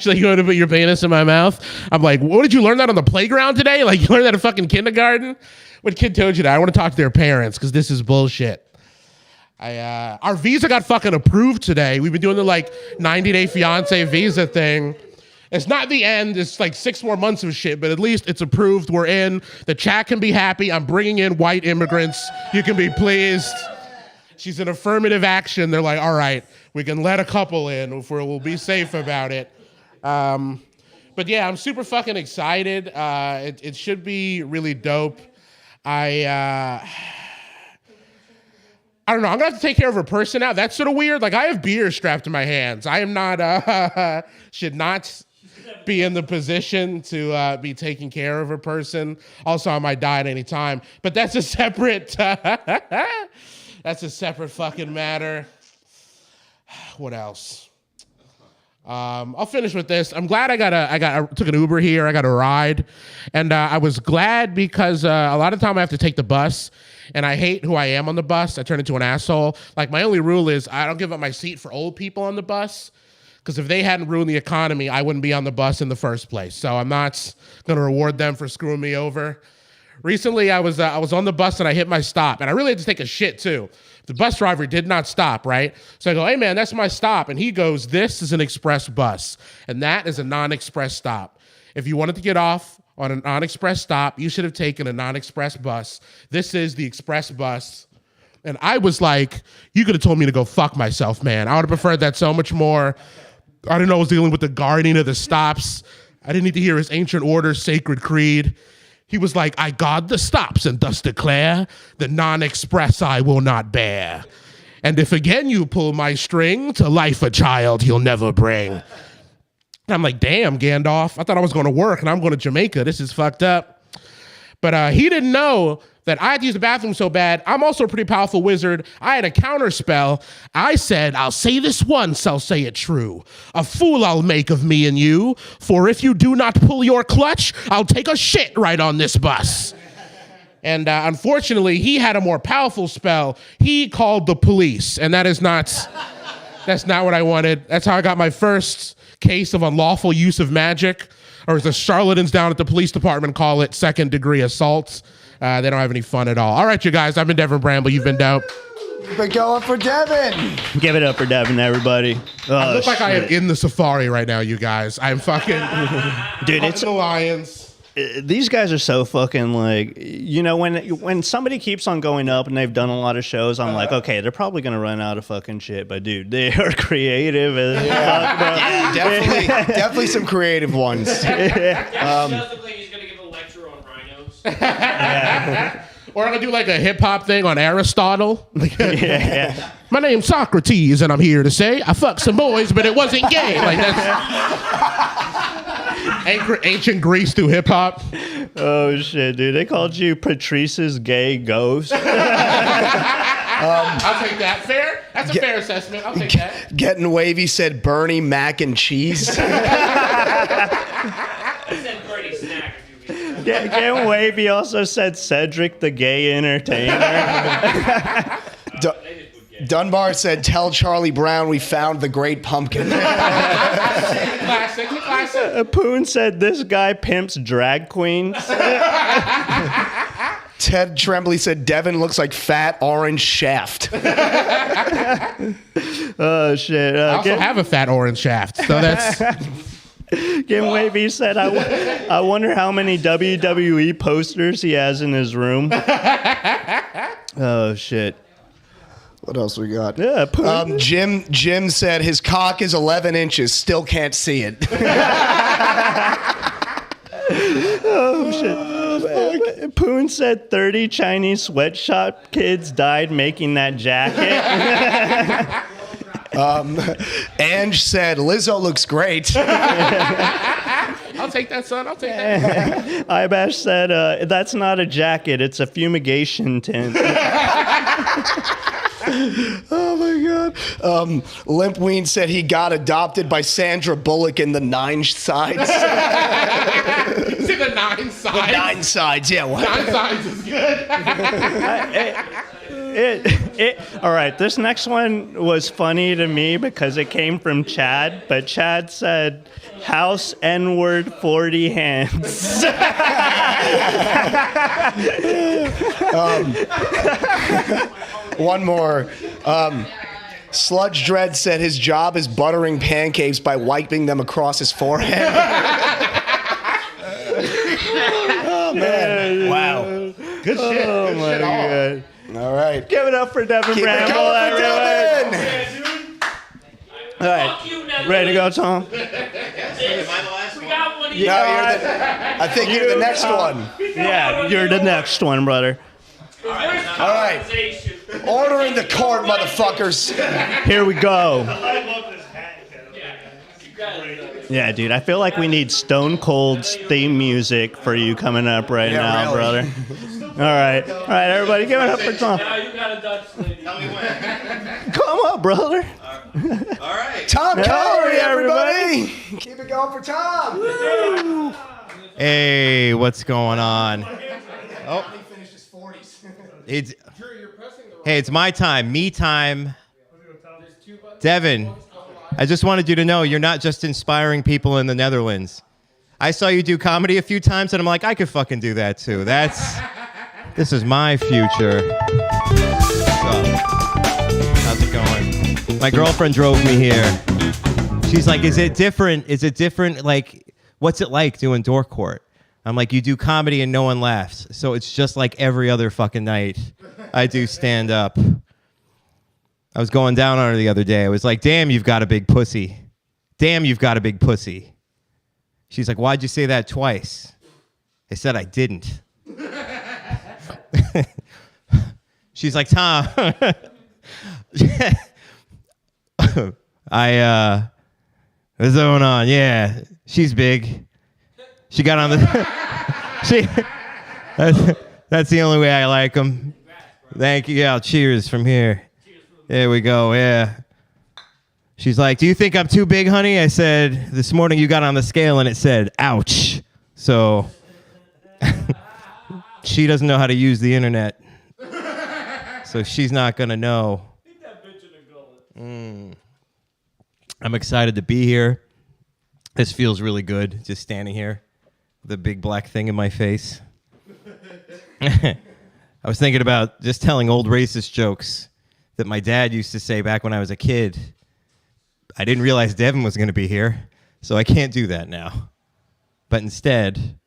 like, you want to put your penis in my mouth? I'm like, what, did you learn that on the playground today? Like, you learned that in fucking kindergarten? What kid told you that? I want to talk to their parents because this is bullshit. Our visa got fucking approved today. We've been doing the like 90-day fiance visa thing. It's not the end. It's like 6 more months of shit, but at least it's approved. We're in. The chat can be happy. I'm bringing in white immigrants. You can be pleased. She's an affirmative action. They're like, all right, we can let a couple in if we'll be safe about it. But yeah, I'm super fucking excited. It should be really dope. I don't know. I'm going to have to take care of her person now. That's sort of weird. Like, I have beer strapped to my hands. I am not, should not be in the position to be taking care of a person. Also, I might die at any time. But that's a separate, that's a separate fucking matter. What else? I'll finish with this. I'm glad I took an Uber here. I got a ride. And I was glad because a lot of time I have to take the bus. And I hate who I am on the bus. I turn into an asshole. Like, my only rule is I don't give up my seat for old people on the bus. Because if they hadn't ruined the economy, I wouldn't be on the bus in the first place. So I'm not going to reward them for screwing me over. Recently, I was on the bus and I hit my stop. And I really had to take a shit, too. The bus driver did not stop, right? So I go, hey, man, that's my stop. And he goes, this is an express bus. And that is a non-express stop. If you wanted to get off on a non-express stop, you should have taken a non-express bus. This is the express bus. And I was like, you could have told me to go fuck myself, man. I would have preferred that so much more. I didn't know I was dealing with the guardian of the stops. I didn't need to hear his ancient order's sacred creed. He was like, I guard the stops and thus declare the non-express I will not bear. And if again you pull my string, to life a child you'll never bring. And I'm like, damn, Gandalf. I thought I was going to work and I'm going to Jamaica. This is fucked up. But he didn't know that I had to use the bathroom so bad. I'm also a pretty powerful wizard. I had a counter spell. I said, I'll say this once, I'll say it true. A fool I'll make of me and you, for if you do not pull your clutch, I'll take a shit right on this bus. And unfortunately, he had a more powerful spell. He called the police, and that's not what I wanted. That's how I got my first case of unlawful use of magic, or as the charlatans down at the police department call it, second-degree assault. They don't have any fun at all. All right, you guys. I've been Devin Bramble. You've been dope. But going for Devin. Give it up for Devin, everybody. I look like I am in the safari right now, you guys. I'm fucking dude. It's the lions. These guys are so fucking like, you know, when somebody keeps on going up and they've done a lot of shows, I'm like, okay, they're probably gonna run out of fucking shit. But dude, they are creative as fuck, bro. Yeah, definitely some creative ones. Does look like he's gonna give a lecture on rhinos. Or I'm gonna do like a hip hop thing on Aristotle. Yeah. My name's Socrates, and I'm here to say I fucked some boys, but it wasn't gay. Like that's ancient Greece through hip hop. Oh shit, dude! They called you Patrice's gay ghost. I'll take that. Fair? That's a fair assessment. I'll take that. Getting wavy said Bernie mac and cheese. I said Bernie snack a few weeks ago. Getting Wavy also said Cedric the gay entertainer. Dunbar said, "Tell Charlie Brown we found the great pumpkin." Classic. Poon said this guy pimps drag queens. Ted Tremblay said, "Devin looks like fat orange shaft." Oh shit! I also have a fat orange shaft, so that's. Getting Wavy said, I wonder how many WWE posters he has in his room. Oh shit! What else we got? Yeah, Poon. Jim said his cock is 11 inches. Still can't see it. Oh shit! Poon said 30 Chinese sweatshop kids died making that jacket. Ange said Lizzo looks great. I'll take that, son. I'll take that. Ibash said that's not a jacket; it's a fumigation tent. Oh my god. Limp Ween said he got adopted by Sandra Bullock in the Nine Sides. You see the 9 sides? Nine Sides, yeah. What? 9 sides is good. All right, this next one was funny to me because it came from Chad, but Chad said, "House N-word 40 hands." One more. Sludge Dread said his job is buttering pancakes by wiping them across his forehead. Oh, man. Wow. Good shit. Oh Good my shit all. god! All right. Give it up for Devin Keep it Bramble, going for everyone. Devin. All right, ready to go, Tom? Am I the last one? We got one. No, I think you're the next one. Yeah, you're the next one, brother. All right. Order in the court, motherfuckers. Here we go. I love this hat. Yeah, dude, I feel like we need Stone Cold's theme music for you coming up right now, really. brother. All right, everybody, give it up for Tom. Now you got a Dutch lady. Tell me when. Come on, brother. All right. Tom Hey, Calorie, everybody. everybody. Keep it going for Tom. Hey, what's going on? Oh, He finished his 40s. it's hey, it's my time, me time. Devin, I just wanted you to know you're not just inspiring people in the Netherlands. I saw you do comedy a few times, and I'm like, I could fucking do that too. This is my future. So, how's it going? My girlfriend drove me here. She's like, is it different? Is it different? Like, what's it like doing Dork Court? I'm like, you do comedy and no one laughs. So it's just like every other fucking night I do stand up. I was going down on her the other day. I was like, damn, you've got a big pussy. Damn, you've got a big pussy. She's like, why'd you say that twice? I said I didn't. She's like, Tom, what's going on? Yeah, she's big. She got on the, that's the only way I like them. Thank you. Yeah, cheers from here. There we go, yeah. She's like, do you think I'm too big, honey? I said, this morning you got on the scale and it said, ouch. So she doesn't know how to use the internet. So she's not going to know. I'm excited to be here. This feels really good, just standing here with a big black thing in my face. I was thinking about just telling old racist jokes that my dad used to say back when I was a kid. I didn't realize Devin was going to be here, so I can't do that now. But instead,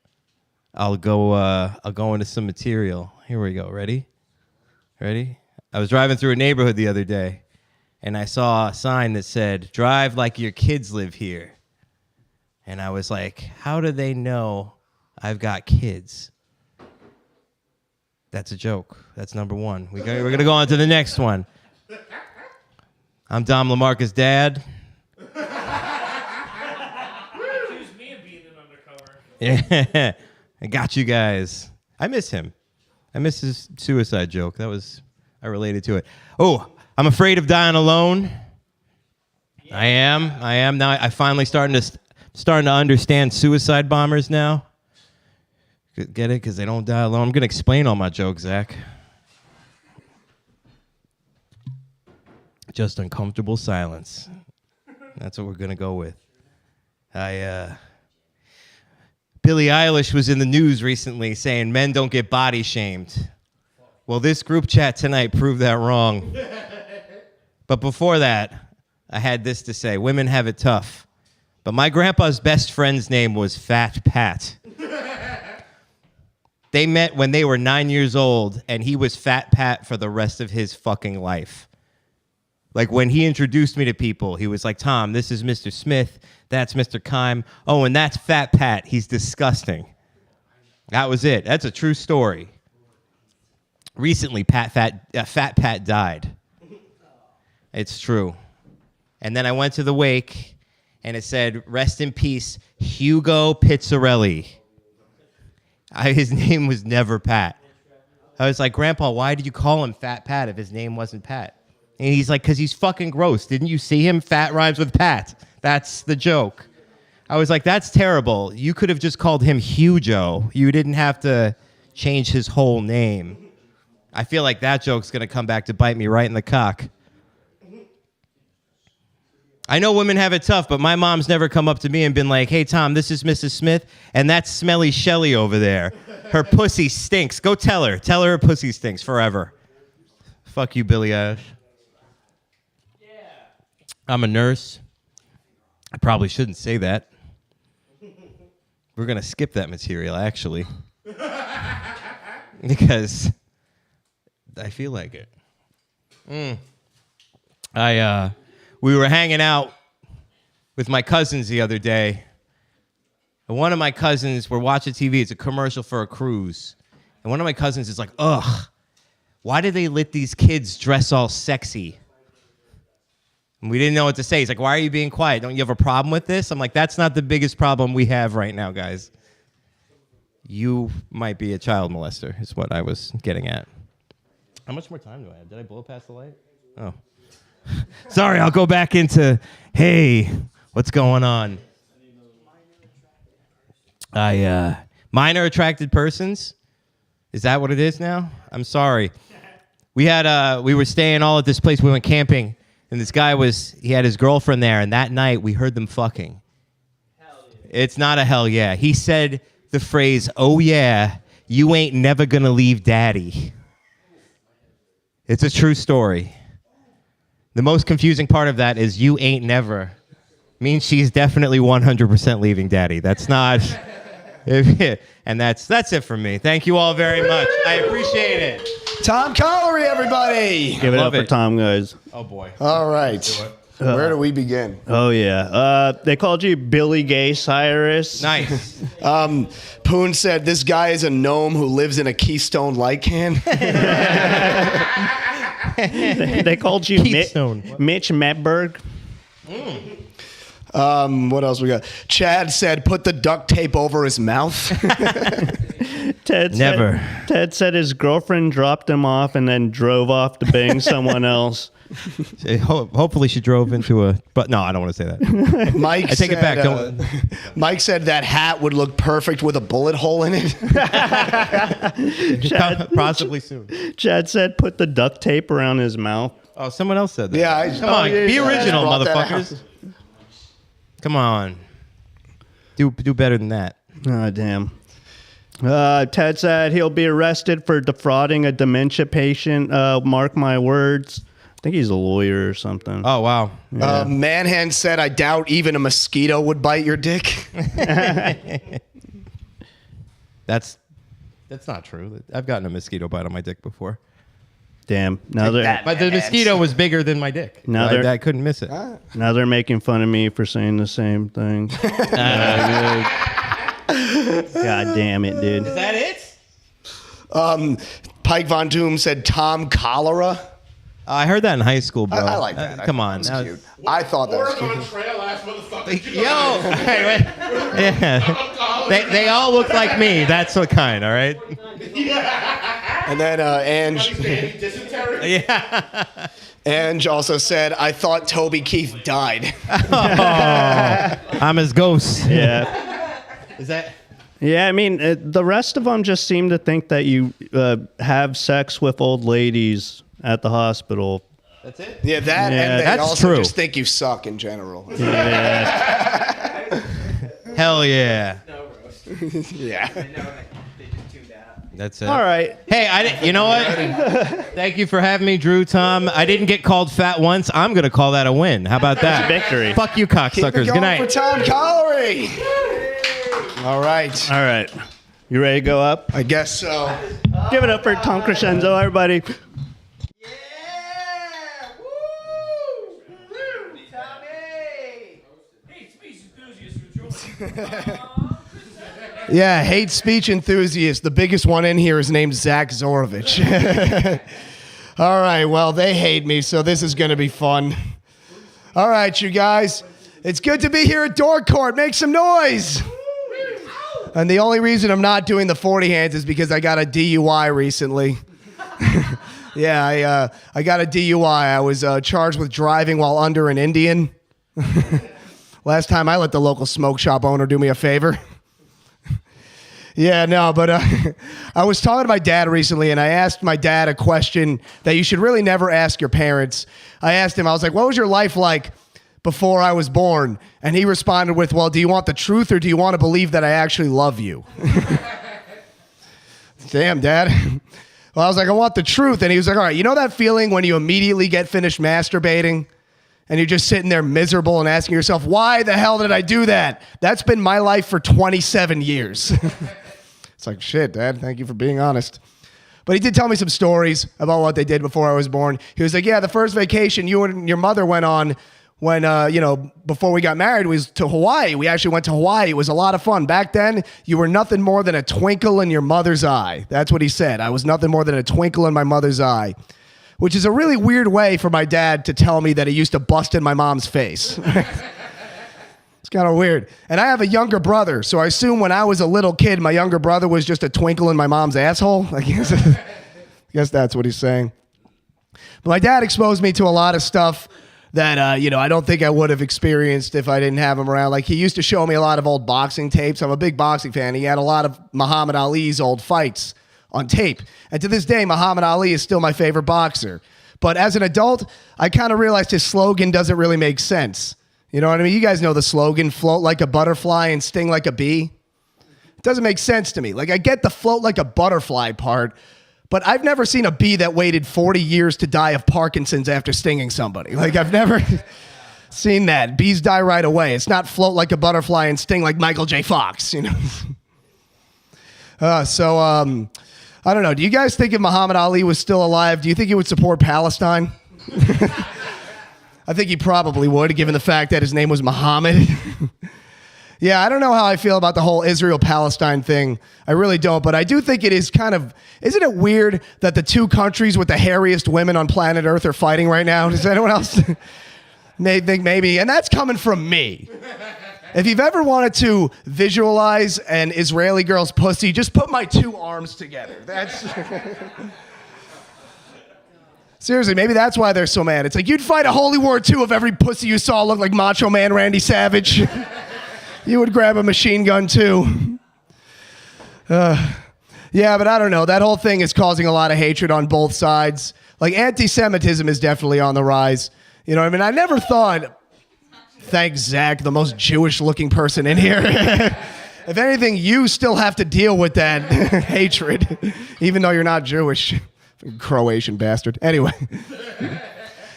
I'll go into some material. Here we go. Ready? I was driving through a neighborhood the other day, and I saw a sign that said, drive like your kids live here. And I was like, how do they know I've got kids? That's a joke. That's number one. We're going to go on to the next one. I'm Dom LaMarca's dad. Accuse me of being an undercover. Yeah, I got you guys. I miss him. I miss his suicide joke. I related to it. Oh, I'm afraid of dying alone. Yeah. I am now. I finally starting to understand suicide bombers now. Get it? Because they don't die alone. I'm going to explain all my jokes, Zach. Just uncomfortable silence. That's what we're going to go with. Billie Eilish was in the news recently saying men don't get body shamed. Well, this group chat tonight proved that wrong. But before that, I had this to say. Women have it tough. But my grandpa's best friend's name was Fat Pat. They met when they were 9 years old, and he was Fat Pat for the rest of his fucking life. Like, when he introduced me to people, he was like, Tom, this is Mr. Smith. That's Mr. Kime. Oh, and that's Fat Pat. He's disgusting. That was it. That's a true story. Recently, Fat Pat died. It's true. And then I went to the wake, and it said, rest in peace, Hugo Pizzarelli. His name was never Pat. I was like, Grandpa, why did you call him Fat Pat if his name wasn't Pat? And he's like, because he's fucking gross. Didn't you see him? Fat rhymes with Pat. That's the joke. I was like, that's terrible. You could have just called him Hugo. You didn't have to change his whole name. I feel like that joke's going to come back to bite me right in the cock. I know women have it tough, but my mom's never come up to me and been like, hey, Tom, this is Mrs. Smith, and that's Smelly Shelly over there. Her pussy stinks. Go tell her. Tell her pussy stinks forever. Fuck you, Billie Eilish. Yeah. I'm a nurse. I probably shouldn't say that. We're going to skip that material, actually. Because I feel like it. We were hanging out with my cousins the other day. And one of my cousins, we're watching TV. It's a commercial for a cruise. And one of my cousins is like, ugh, why did they let these kids dress all sexy? And we didn't know what to say. He's like, why are you being quiet? Don't you have a problem with this? I'm like, that's not the biggest problem we have right now, guys. You might be a child molester, is what I was getting at. How much more time do I have? Did I blow past the light? Oh. Sorry, I'll go back into, hey, what's going on? Minor attracted persons? Is that what it is now? I'm sorry. We were staying all at this place. We went camping, and this guy he had his girlfriend there, and that night we heard them fucking. Hell yeah. It's not a hell yeah. He said the phrase, oh yeah, you ain't never gonna leave daddy. It's a true story. The most confusing part of that is you ain't never means she's definitely 100% leaving daddy. That's not, and that's it for me. Thank you all very much. I appreciate it. Tom Collery, everybody. Give it up for Tom, guys. Oh, boy. All right. Where do we begin? Oh, yeah. They called you Billy Gay Cyrus. Nice. Poon said, this guy is a gnome who lives in a Keystone light can. They called you Mitch Metberg. What else we got? Chad said, put the duct tape over his mouth. Ted said his girlfriend dropped him off and then drove off to bang someone else. Hopefully she drove into a... But no, I don't want to say that. Mike I take it back. Don't. Mike said that hat would look perfect with a bullet hole in it. Possibly soon. Chad said put the duct tape around his mouth. Oh, someone else said that. Yeah. Come on. Be original, motherfuckers. Come on. Do better than that. Oh, damn. Ted said he'll be arrested for defrauding a dementia patient. Mark my words. I think he's a lawyer or something. Oh, wow. Yeah. Manhand said, I doubt even a mosquito would bite your dick. That's not true. I've gotten a mosquito bite on my dick before. Damn. But the mosquito was bigger than my dick. I couldn't miss it. Now they're making fun of me for saying the same thing. God damn it, dude. Is that it? Pike Von Doom said Tom Cholera. I heard that in high school, bro. I like that. Come on. That was cute. I thought that was cute. On a trail, ass motherfucker. Yo! Yeah. They all look like me. That's what kind, all right? And then Ange. Yeah. Ange also said, I thought Toby Keith died. Oh, I'm his ghost. Yeah. Is that... Yeah, I mean, the rest of them just seem to think that you have sex with old ladies at the hospital. That's it. Yeah, that Yeah, and they that's also true. just think you suck in general. Hell yeah. Yeah. That's it. All right. Hey, you know what? Thank you for having me, Drew, Tom. I didn't get called fat once. I'm going to call that a win. How about that? Victory. Fuck you, Keep it cocksuckers. going Good night. for Tom Collery. All right. All right. You ready to go up? I guess so. Give it up for Tom Crescenzo, everybody. Yeah, hate speech enthusiast. The biggest one in here is named Zach Zorovich. All right, well, they hate me, so this is going to be fun. All right, you guys. It's good to be here at Dork Court. Make some noise. And the only reason I'm not doing the 40 hands is because I got a DUI recently. Yeah, I got a DUI. I was charged with driving while under an Indian. Last time I let the local smoke shop owner do me a favor. Yeah, no, but I was talking to my dad recently, and I asked my dad a question that you should really never ask your parents. I asked him, I was like, what was your life like before I was born? And he responded with, well, do you want the truth or do you want to believe that I actually love you? Damn, Dad. Well, I was like, I want the truth. And he was like, all right, you know that feeling when you immediately get finished masturbating? And you're just sitting there miserable and asking yourself, why the hell did I do that? That's been my life for 27 years. It's like, shit, Dad, thank you for being honest. But he did tell me some stories about what they did before I was born. He was like, yeah, the first vacation you and your mother went on when, before we got married was to Hawaii. We actually went to Hawaii. It was a lot of fun. Back then, you were nothing more than a twinkle in your mother's eye. That's what he said. I was nothing more than a twinkle in my mother's eye. Which is a really weird way for my dad to tell me that he used to bust in my mom's face. It's kind of weird. And I have a younger brother, so I assume when I was a little kid, my younger brother was just a twinkle in my mom's asshole. I guess that's what he's saying. But my dad exposed me to a lot of stuff that, I don't think I would have experienced if I didn't have him around. Like, he used to show me a lot of old boxing tapes. I'm a big boxing fan. He had a lot of Muhammad Ali's old fights on tape. And to this day, Muhammad Ali is still my favorite boxer. But as an adult, I kind of realized his slogan doesn't really make sense. You know what I mean? You guys know the slogan, float like a butterfly and sting like a bee. It doesn't make sense to me. Like, I get the float like a butterfly part, but I've never seen a bee that waited 40 years to die of Parkinson's after stinging somebody. Like, I've never seen that. Bees die right away. It's not float like a butterfly and sting like Michael J. Fox, you know? I don't know. Do you guys think if Muhammad Ali was still alive, do you think he would support Palestine? I think he probably would, given the fact that his name was Muhammad. Yeah, I don't know how I feel about the whole Israel-Palestine thing. I really don't, but I do think it is kind of... Isn't it weird that the two countries with the hairiest women on planet Earth are fighting right now? Does anyone else think maybe? And that's coming from me. If you've ever wanted to visualize an Israeli girl's pussy, just put my two arms together. That's... Seriously, maybe that's why they're so mad. It's like, you'd fight a holy war too if every pussy you saw looked like Macho Man Randy Savage. You would grab a machine gun too. Yeah, but I don't know. That whole thing is causing a lot of hatred on both sides. Like, anti-Semitism is definitely on the rise. You know what I mean? I never thought... Thanks, Zach, the most Jewish-looking person in here. If anything, you still have to deal with that hatred, even though you're not Jewish. Croatian bastard. Anyway.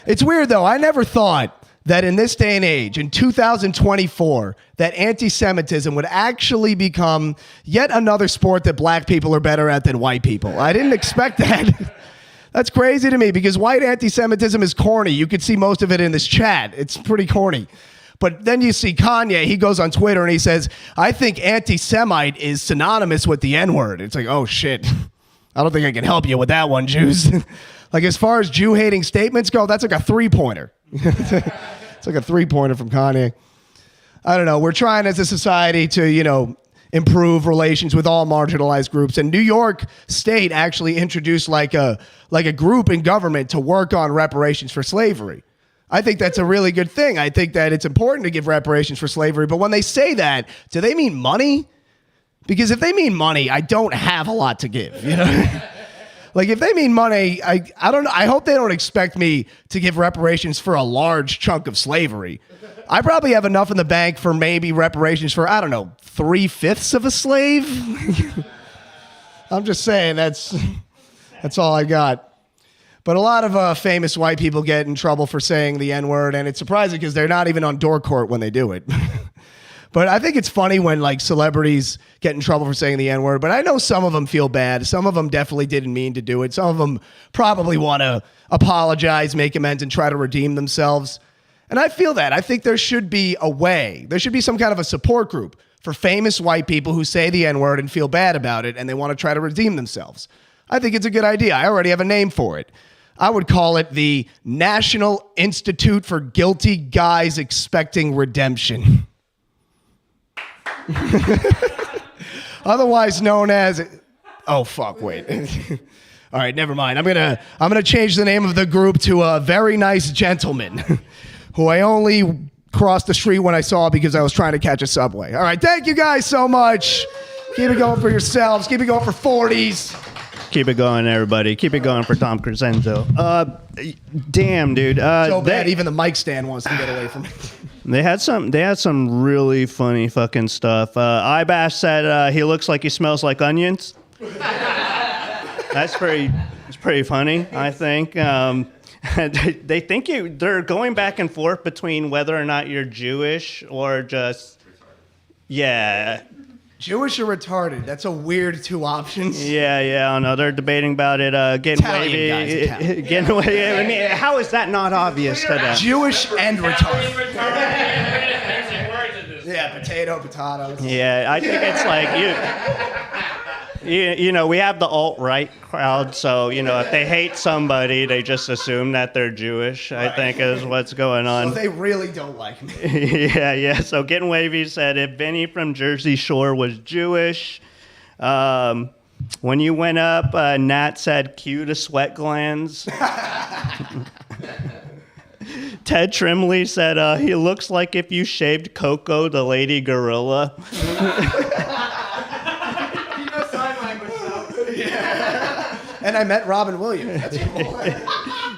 It's weird, though. I never thought that in this day and age, in 2024, that anti-Semitism would actually become yet another sport that black people are better at than white people. I didn't expect that. That's crazy to me because white anti-Semitism is corny. You could see most of it in this chat. It's pretty corny. But then you see Kanye, he goes on Twitter and he says, I think anti-Semite is synonymous with the N-word. It's like, oh shit. I don't think I can help you with that one, Jews. Like, as far as Jew-hating statements go, that's like a three-pointer. It's like a three-pointer from Kanye. I don't know. We're trying as a society to, improve relations with all marginalized groups. And New York State actually introduced like a group in government to work on reparations for slavery. I think that's a really good thing. I think that it's important to give reparations for slavery. But when they say that, do they mean money? Because if they mean money, I don't have a lot to give, you know? Like, if they mean money, I don't know. I hope they don't expect me to give reparations for a large chunk of slavery. I probably have enough in the bank for maybe reparations for, I don't know, 3/5 of a slave. I'm just saying that's all I got. But a lot of famous white people get in trouble for saying the N-word, and it's surprising because they're not even on Dork court when they do it. But I think it's funny when like celebrities get in trouble for saying the N-word, but I know some of them feel bad. Some of them definitely didn't mean to do it. Some of them probably want to apologize, make amends, and try to redeem themselves. And I feel that. I think there should be a way. There should be some kind of a support group for famous white people who say the N-word and feel bad about it and they want to try to redeem themselves. I think it's a good idea. I already have a name for it. I would call it the National Institute for Guilty Guys Expecting Redemption. Otherwise known as, oh fuck, wait. All right, never mind. I'm gonna change the name of the group to a very nice gentleman who I only crossed the street when I saw because I was trying to catch a subway. All right, thank you guys so much. Keep it going for yourselves. Keep it going for 40s. Keep it going, everybody. Keep it going for Tom Crescenzo. Damn, dude. So bad, even the mic stand wants to get away from me. They had some really funny fucking stuff. Ibash said he looks like he smells like onions. It's pretty funny, I think. They think they're going back and forth between whether or not you're Jewish or just, yeah. Jewish or retarded? That's a weird two options. Yeah, I know. They're debating about it. Getting Italian guys, wavy. Italian. Getting wavy. I mean, how is that not obvious to them? Jewish and retarded. retarded. Yeah, potatoes. Yeah, I think it's like you know, we have the alt-right crowd, so, you know, if they hate somebody, they just assume that they're Jewish, I think is what's going on. So they really don't like me. Yeah. So Getting Wavy said if Vinny from Jersey Shore was Jewish. When you went up, Nat said cue to sweat glands. Ted Trimley said he looks like if you shaved Coco the lady gorilla. And I met Robin Williams. That's cool.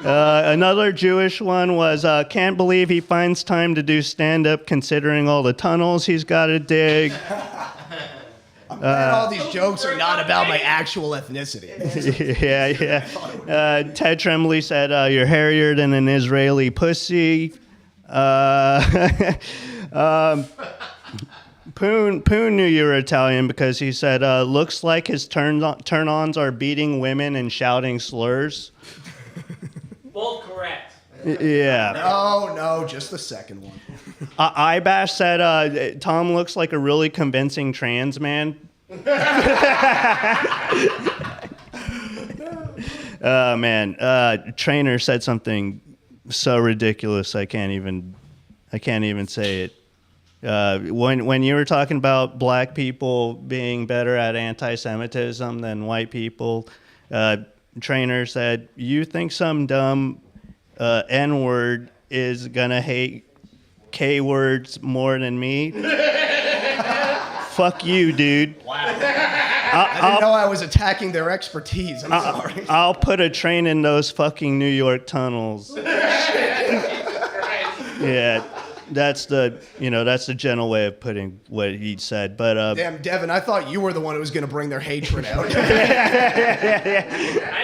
Another Jewish one was, can't believe he finds time to do stand-up considering all the tunnels he's got to dig. I'm glad all these jokes are not about my actual ethnicity. Yeah. Ted Tremblay said, you're hairier than an Israeli pussy. Poon knew you were Italian because he said, looks like his turn-ons are beating women and shouting slurs. Both correct. Yeah. No, just the second one. Ibash said, Tom looks like a really convincing trans man. Man. Trainer said something so ridiculous I can't even say it. When you were talking about black people being better at anti-Semitism than white people, Trainer said, you think some dumb N-word is gonna hate K-words more than me? Fuck you, dude. Wow. I didn't know I was attacking their expertise. I'm sorry. I'll put a train in those fucking New York tunnels. Yeah. That's the gentle way of putting what he said. But damn, Devin, I thought you were the one who was going to bring their hatred out. I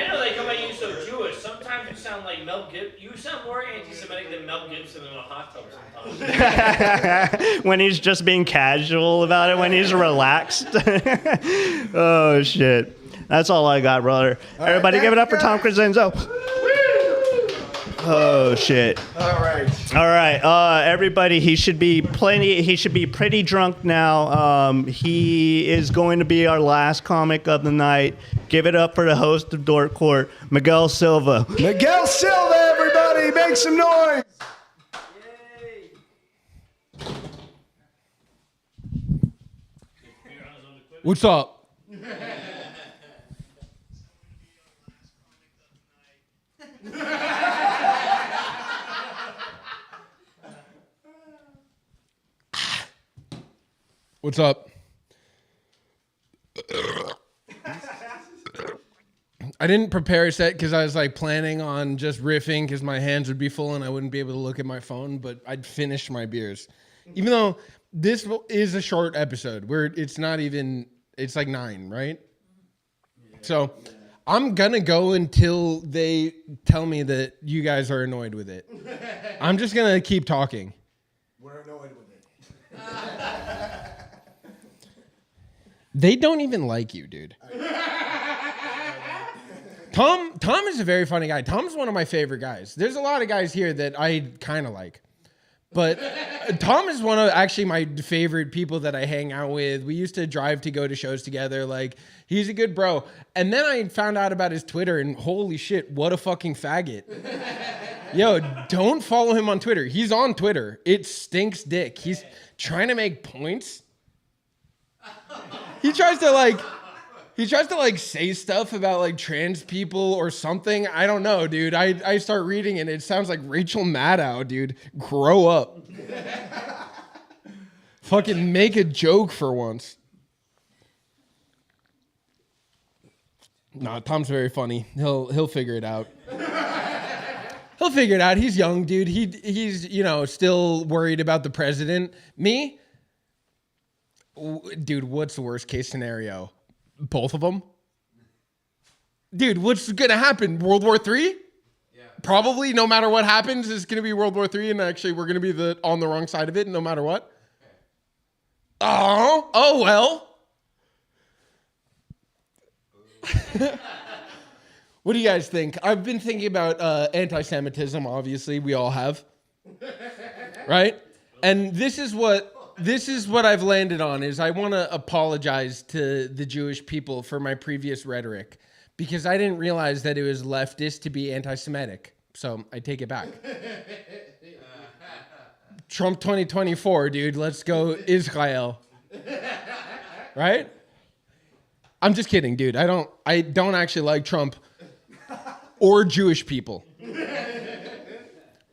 know they come at you so Jewish. Sometimes you sound like Mel Gibson. You sound more anti-Semitic than Mel Gibson in a hot tub sometimes. When he's just being casual about it, when he's relaxed. Oh shit. That's all I got, brother. All Everybody give it up for Tom Crescenzo. Oh shit. All right. Everybody, he should be pretty drunk now. He is going to be our last comic of the night. Give it up for the host of Dork Court, Miguel Silva. Miguel Silva, everybody, make some noise. What's up? What's up? I didn't prepare a set because I was like planning on just riffing because my hands would be full and I wouldn't be able to look at my phone, but I'd finish my beers. Even though this is a short episode where it's not even, it's like 9, right? So I'm going to go until they tell me that you guys are annoyed with it. I'm just going to keep talking. We're annoyed with it. They don't even like you, dude. Tom is a very funny guy. Tom's one of my favorite guys. There's a lot of guys here that I kind of like. But Tom is one of actually my favorite people that I hang out with. We used to drive to go to shows together. Like, he's a good bro. And then I found out about his Twitter, and holy shit, what a fucking faggot. Yo, don't follow him on Twitter. He's on Twitter. It stinks dick. He's trying to make points. He tries to say stuff about like trans people or something. I don't know, dude. I start reading and it sounds like Rachel Maddow, dude. Grow up. Fucking make a joke for once. Nah, Tom's very funny. He'll figure it out. He'll figure it out. He's young, dude. He's still worried about the president. Me? Dude, what's the worst case scenario? Both of them? Dude, what's going to happen? World War III? Yeah. Probably, no matter what happens, it's going to be World War III, and actually we're going to be on the wrong side of it no matter what. Okay. Oh well. What do you guys think? I've been thinking about anti-Semitism, obviously. We all have. Right? And this is what I've landed on is I want to apologize to the Jewish people for my previous rhetoric because I didn't realize that it was leftist to be anti-Semitic. So I take it back. Trump 2024, dude. Let's go Israel. Right? I'm just kidding, dude. I don't actually like Trump or Jewish people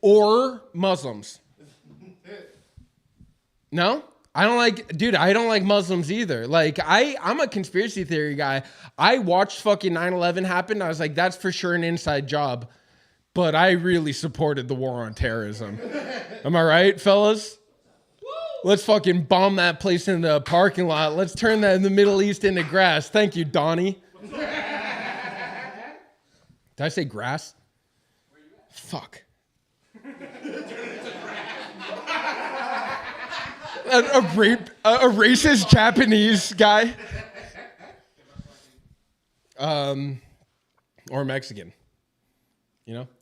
or Muslims. No? I don't like Muslims either. Like, I'm a conspiracy theory guy. I watched fucking 9/11 happen. I was like, that's for sure an inside job. But I really supported the war on terrorism. Am I right, fellas? Let's fucking bomb that place in the parking lot. Let's turn that in the Middle East into grass. Thank you, Donnie. Did I say grass? Fuck. A racist Japanese guy, or Mexican.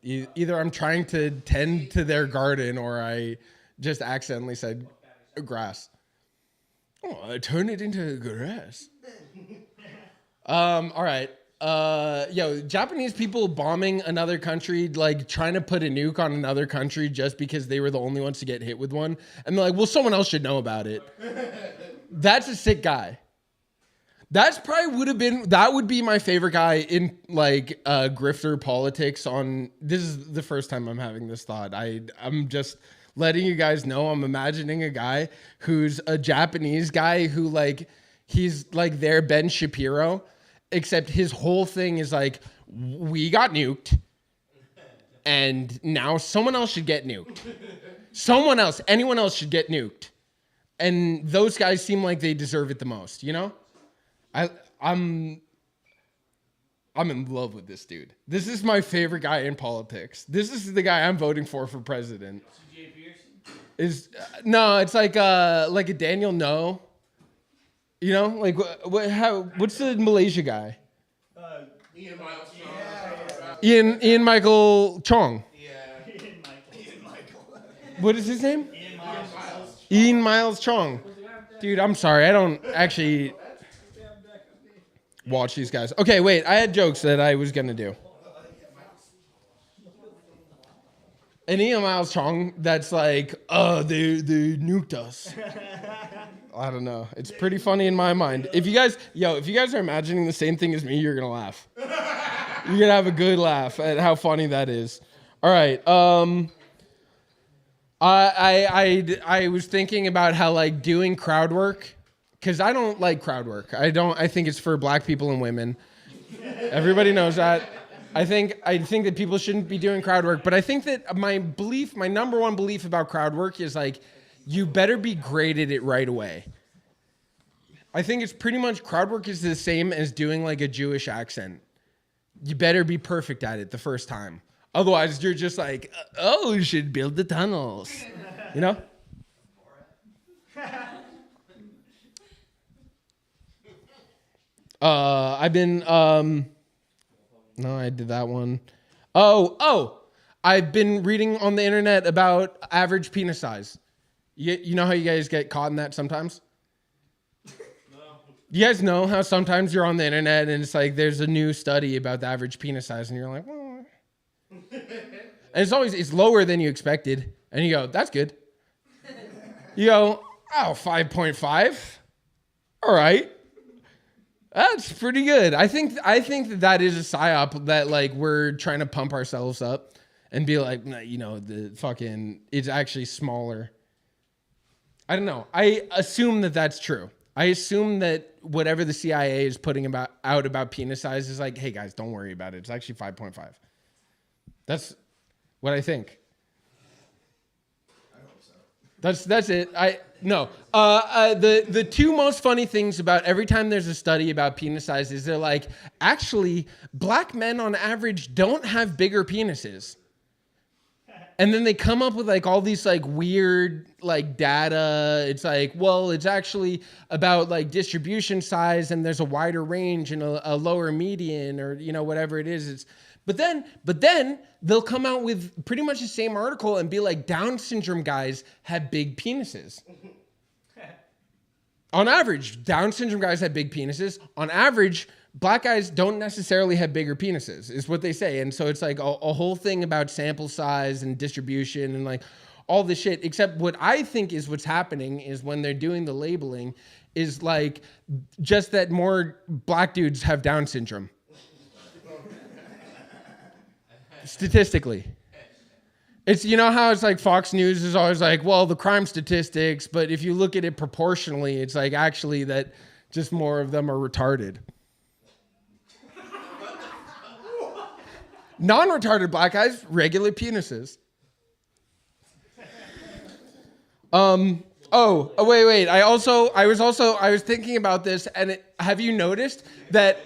Either I'm trying to tend to their garden, or I just accidentally said grass. Oh, I turned it into grass. All right. Japanese people bombing another country, like trying to put a nuke on another country just because they were the only ones to get hit with one. And they're like, well, someone else should know about it. That's a sick guy. That would be my favorite guy in like grifter politics this is the first time I'm having this thought. I'm just letting you guys know I'm imagining a guy who's a Japanese guy who like, he's like their Ben Shapiro. Except his whole thing is like, we got nuked, and now someone else should get nuked. Anyone else should get nuked. And those guys seem like they deserve it the most, you know? I'm in love with this dude. This is my favorite guy in politics. This is the guy I'm voting for president. It's like a Daniel No. You know, like what's the Malaysia guy? Ian Michael Chong. Yeah. Ian Michael. What is his name? Ian Miles Chong. Dude, I'm sorry. I don't actually watch these guys. Okay, wait. I had jokes that I was gonna do. And Ian Miles Chong, that's like, they nuked us. I don't know. It's pretty funny in my mind. If you guys are imagining the same thing as me, you're gonna laugh. You're gonna have a good laugh at how funny that is. All right. I was thinking about how like doing crowd work because I don't like crowd work. I think it's for black people and women. Everybody knows that. I think that people shouldn't be doing crowd work, but I think that my number one belief about crowd work is like, you better be great at it right away. I think it's pretty much crowd work is the same as doing like a Jewish accent. You better be perfect at it the first time. Otherwise, you're just like, oh, you should build the tunnels. You know? I've been, no, I did that one. Oh, I've been reading on the internet about average penis size. You know how you guys get caught in that sometimes? You guys know how sometimes you're on the internet and it's like there's a new study about the average penis size and you're like, well. And it's lower than you expected. And you go, that's good. You go, 5.5. All right. That's pretty good. I think that is a psyop that like we're trying to pump ourselves up and be like, the fucking, it's actually smaller. I don't know. I assume that that's true. I assume that whatever the CIA is putting out about penis size is like, hey guys, don't worry about it. It's actually 5.5. That's what I think. I hope so. That's it. The two most funny things about every time there's a study about penis size is they're like, actually, black men on average don't have bigger penises. And then they come up with like all these like weird like data. It's like, well, it's actually about like distribution size and there's a wider range and a lower median or, whatever it is. But then they'll come out with pretty much the same article and be like, Down syndrome guys have big penises. On average, Down syndrome guys have big penises. On average, black guys don't necessarily have bigger penises, is what they say. And so it's like a whole thing about sample size and distribution and like all this shit. Except what I think is what's happening is when they're doing the labeling is like just that more black dudes have Down syndrome. Statistically. It's, how it's like Fox News is always like, well, the crime statistics, but if you look at it proportionally, it's like actually that just more of them are retarded. Non-retarded black guys, regular penises. Wait. I was thinking about this, and have you noticed that?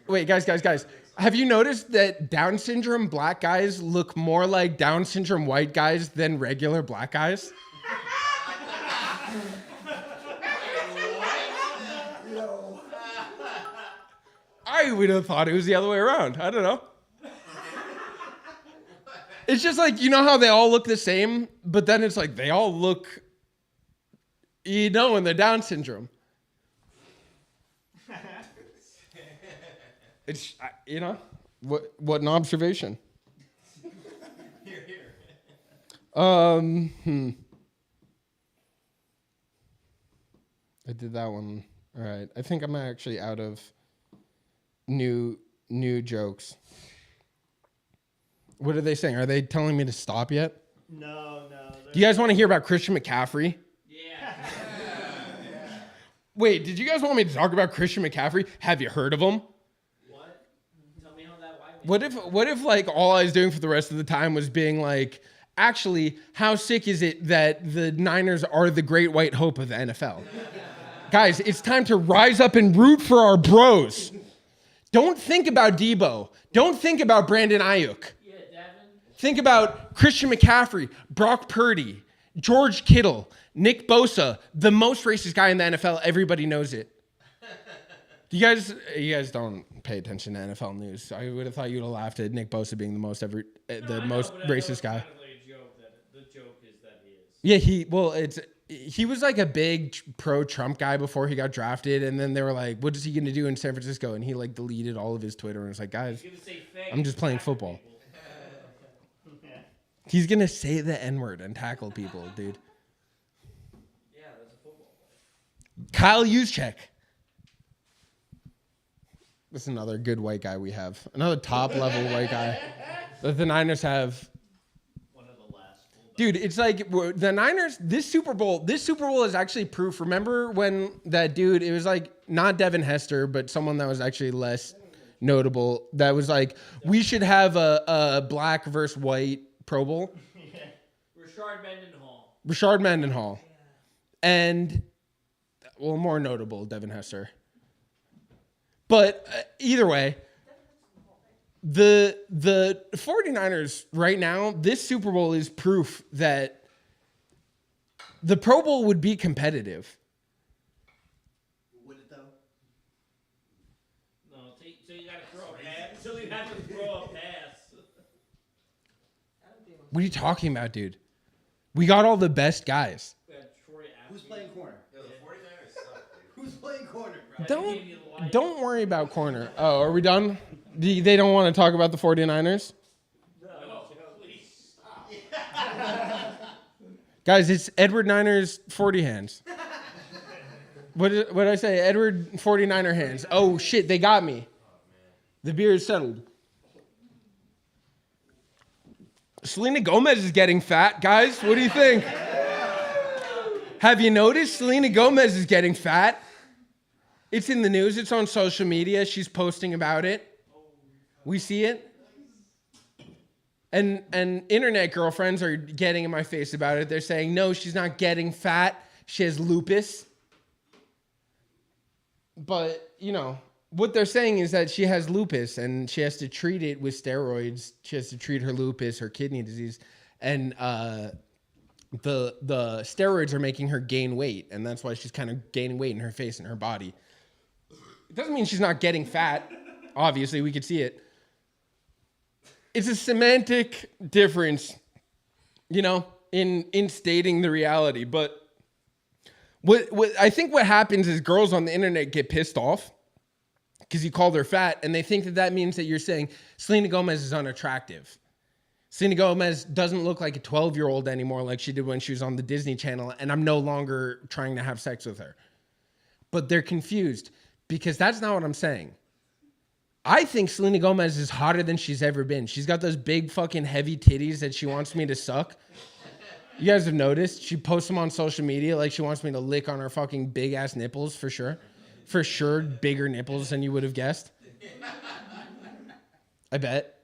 Wait, guys. Have you noticed that Down syndrome black guys look more like Down syndrome white guys than regular black guys? I would have thought it was the other way around. I don't know. It's just like, how they all look the same, but then it's like they all look, when they're Down syndrome. It's, what an observation. I did that one. All right. I think I'm actually out of new jokes. What are they saying? Are they telling me to stop yet? No. Do you guys want to hear about Christian McCaffrey? Yeah. Wait, did you guys want me to talk about Christian McCaffrey? Have you heard of him? What? Tell me how that What if like all I was doing for the rest of the time was being like, actually, how sick is it that the Niners are the great white hope of the NFL? Guys, it's time to rise up and root for our bros. Don't think about Debo. Don't think about Brandon Ayuk. Think about Christian McCaffrey, Brock Purdy, George Kittle, Nick Bosa, the most racist guy in the NFL. Everybody knows it. You guys don't pay attention to NFL news. I would have thought you'd have laughed at Nick Bosa being the most racist guy. The joke is that he is. Yeah, he was like a big pro-Trump guy before he got drafted, and then they were like, "What is he going to do in San Francisco?" And he like deleted all of his Twitter and was like, "Guys, I'm just playing football." He's gonna say the N-word and tackle people, dude. Yeah, that's a football player. Kyle Juszczyk. This is another good white guy we have. Another top-level white guy that the Niners have. One of the last Dude, it's like the Niners, this Super Bowl is actually proof. Remember when that dude, it was like not Devin Hester, but someone that was actually less notable, that was like, we should have a black versus white Pro Bowl. Yeah. Rashard Mendenhall. Rashard Mendenhall. And, well, more notable, Devin Hester. But either way, the 49ers right now, this Super Bowl is proof that the Pro Bowl would be competitive. Would it though? No, so you gotta throw a pass. So you have to throw a pass. What are you talking about, dude? We got all the best guys. Who's playing corner? Yeah, the 49ers suck, dude. Who's playing corner, bro? Don't worry about corner. Oh, are we done? They don't want to talk about the 49ers? No, please. Guys, it's Edward Niner's 40 hands. What did I say? Edward 49er hands. Oh, shit, they got me. The beer is settled. Selena Gomez is getting fat, guys. What do you think? Have you noticed Selena Gomez is getting fat? It's in the news. It's on social media. She's posting about it. We see it. And internet girlfriends are getting in my face about it. They're saying, no, she's not getting fat. She has lupus. But, you know, what they're saying is that she has lupus and she has to treat it with steroids. She has to treat her lupus, her kidney disease. And the steroids are making her gain weight. And that's why she's kind of gaining weight in her face and her body. It doesn't mean she's not getting fat. Obviously, we could see it. It's a semantic difference, you know, in stating the reality. But what I think what happens is girls on the internet get pissed off because you called her fat, and they think that means that you're saying Selena Gomez is unattractive. Selena Gomez doesn't look like a 12-year-old anymore like she did when she was on the Disney Channel, and I'm no longer trying to have sex with her. But they're confused because that's not what I'm saying. I think Selena Gomez is hotter than she's ever been. She's got those big fucking heavy titties that she wants me to suck. You guys have noticed? She posts them on social media like she wants me to lick on her fucking big ass nipples for sure. For sure, bigger nipples than you would have guessed. I bet.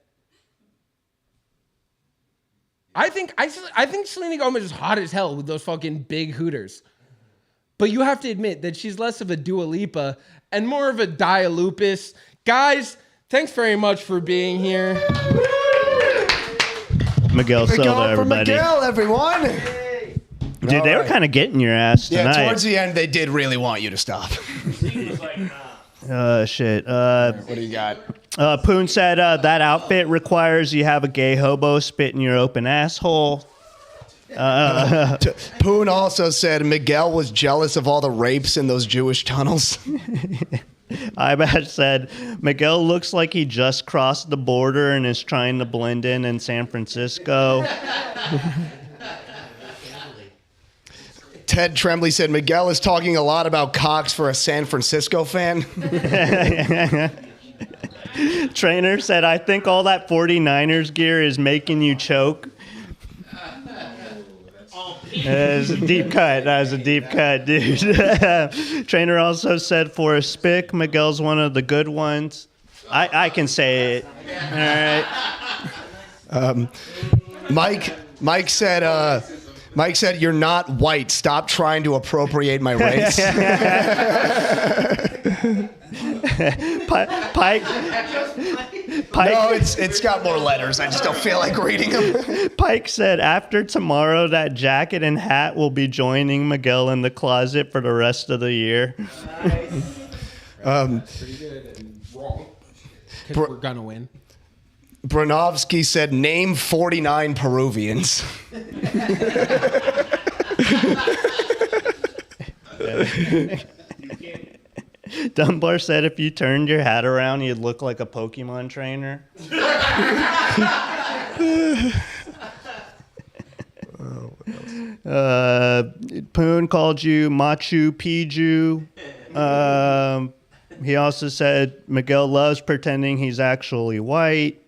I think Selena Gomez is hot as hell with those fucking big hooters. But you have to admit that she's less of a Dua Lipa and more of a Dia Lupus. Guys, thanks very much for being here. Miguel Silva, everybody. Miguel, everyone. Dude, they were kind of getting your ass tonight. Yeah, towards the end, they did really want you to stop. Shit. What do you got? Poon said that outfit requires you have a gay hobo spit in your open asshole. Poon also said Miguel was jealous of all the rapes in those Jewish tunnels. Ibash said Miguel looks like he just crossed the border and is trying to blend in San Francisco. Ted Tremblay said Miguel is talking a lot about cocks for a San Francisco fan. Trainer said, I think all that 49ers gear is making you choke. That was a deep cut. That was a deep cut, dude. Trainer also said for a spick, Miguel's one of the good ones. I can say it. All right. Mike said you're not white. Stop trying to appropriate my race. Pike. No, it's got more letters. I just don't feel like reading them. Pike said after tomorrow, that jacket and hat will be joining Miguel in the closet for the rest of the year. Nice. Pretty good and wrong. Because we're gonna win. Branovsky said, name 49 Peruvians. Dunbar said if you turned your hat around, you'd look like a Pokemon trainer. Poon called you Machu Picchu. He also said Miguel loves pretending he's actually white.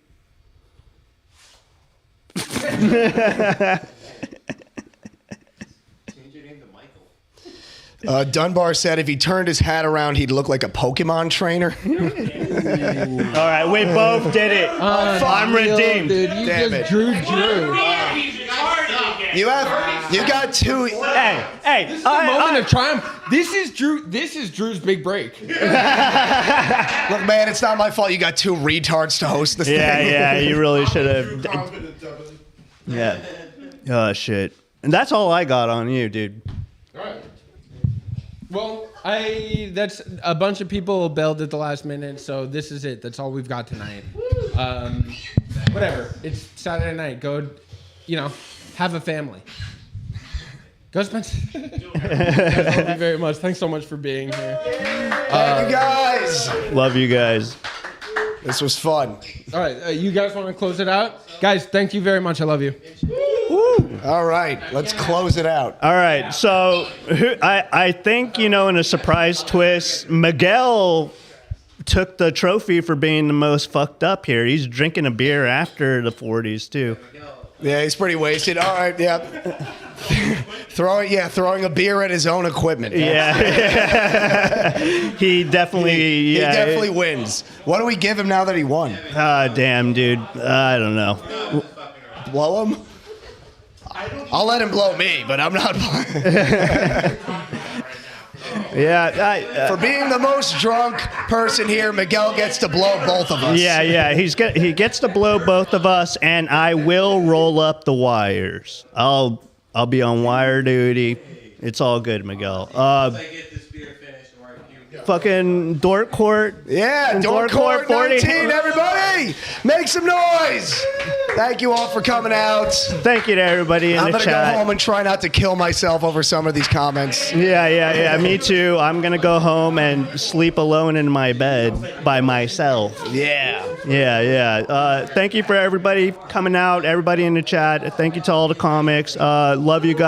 Dunbar said if he turned his hat around, he'd look like a Pokemon trainer. All right, we both did it. I'm redeemed. Dude, you Damn just it. drew. You got two. Hey, This is a moment of triumph. This is Drew's big break. Look, man, it's not my fault. You got two retards to host this thing. Yeah, you really should have. Yeah. Oh shit. And that's all I got on you, dude. All right. Well, that's a bunch of people bailed at the last minute, so this is it. That's all we've got tonight. Whatever. It's Saturday night. Go, have a family. Go, Spence. Guys, love you very much. Thanks so much for being here. Thank you guys. Love you guys. This was fun. All right, you guys want to close it out? Guys, thank you very much. I love you. All right, let's close it out. All right, so I think, in a surprise twist, Miguel took the trophy for being the most fucked up here. He's drinking a beer after the 40s, too. Yeah, he's pretty wasted. All right, yeah. Throwing a beer at his own equipment. Yeah. He definitely He definitely wins. What do we give him now that he won? Damn, dude. I don't know. Blow him? I'll let him blow me, but I'm not. Yeah. For being the most drunk person here, Miguel gets to blow both of us. Yeah. He gets to blow both of us, and I will roll up the wires. I'll be on wire duty. It's all good, Miguel. Fucking Dork Court. Yeah, Dork Court 19, everybody! Make some noise! Thank you all for coming out. Thank you to everybody in I'm the gonna chat. go home and try not to kill myself over some of these comments. Yeah. Me too. I'm gonna go home and sleep alone in my bed by myself. Yeah. Thank you for everybody coming out, everybody in the chat. Thank you to all the comics. Love you guys.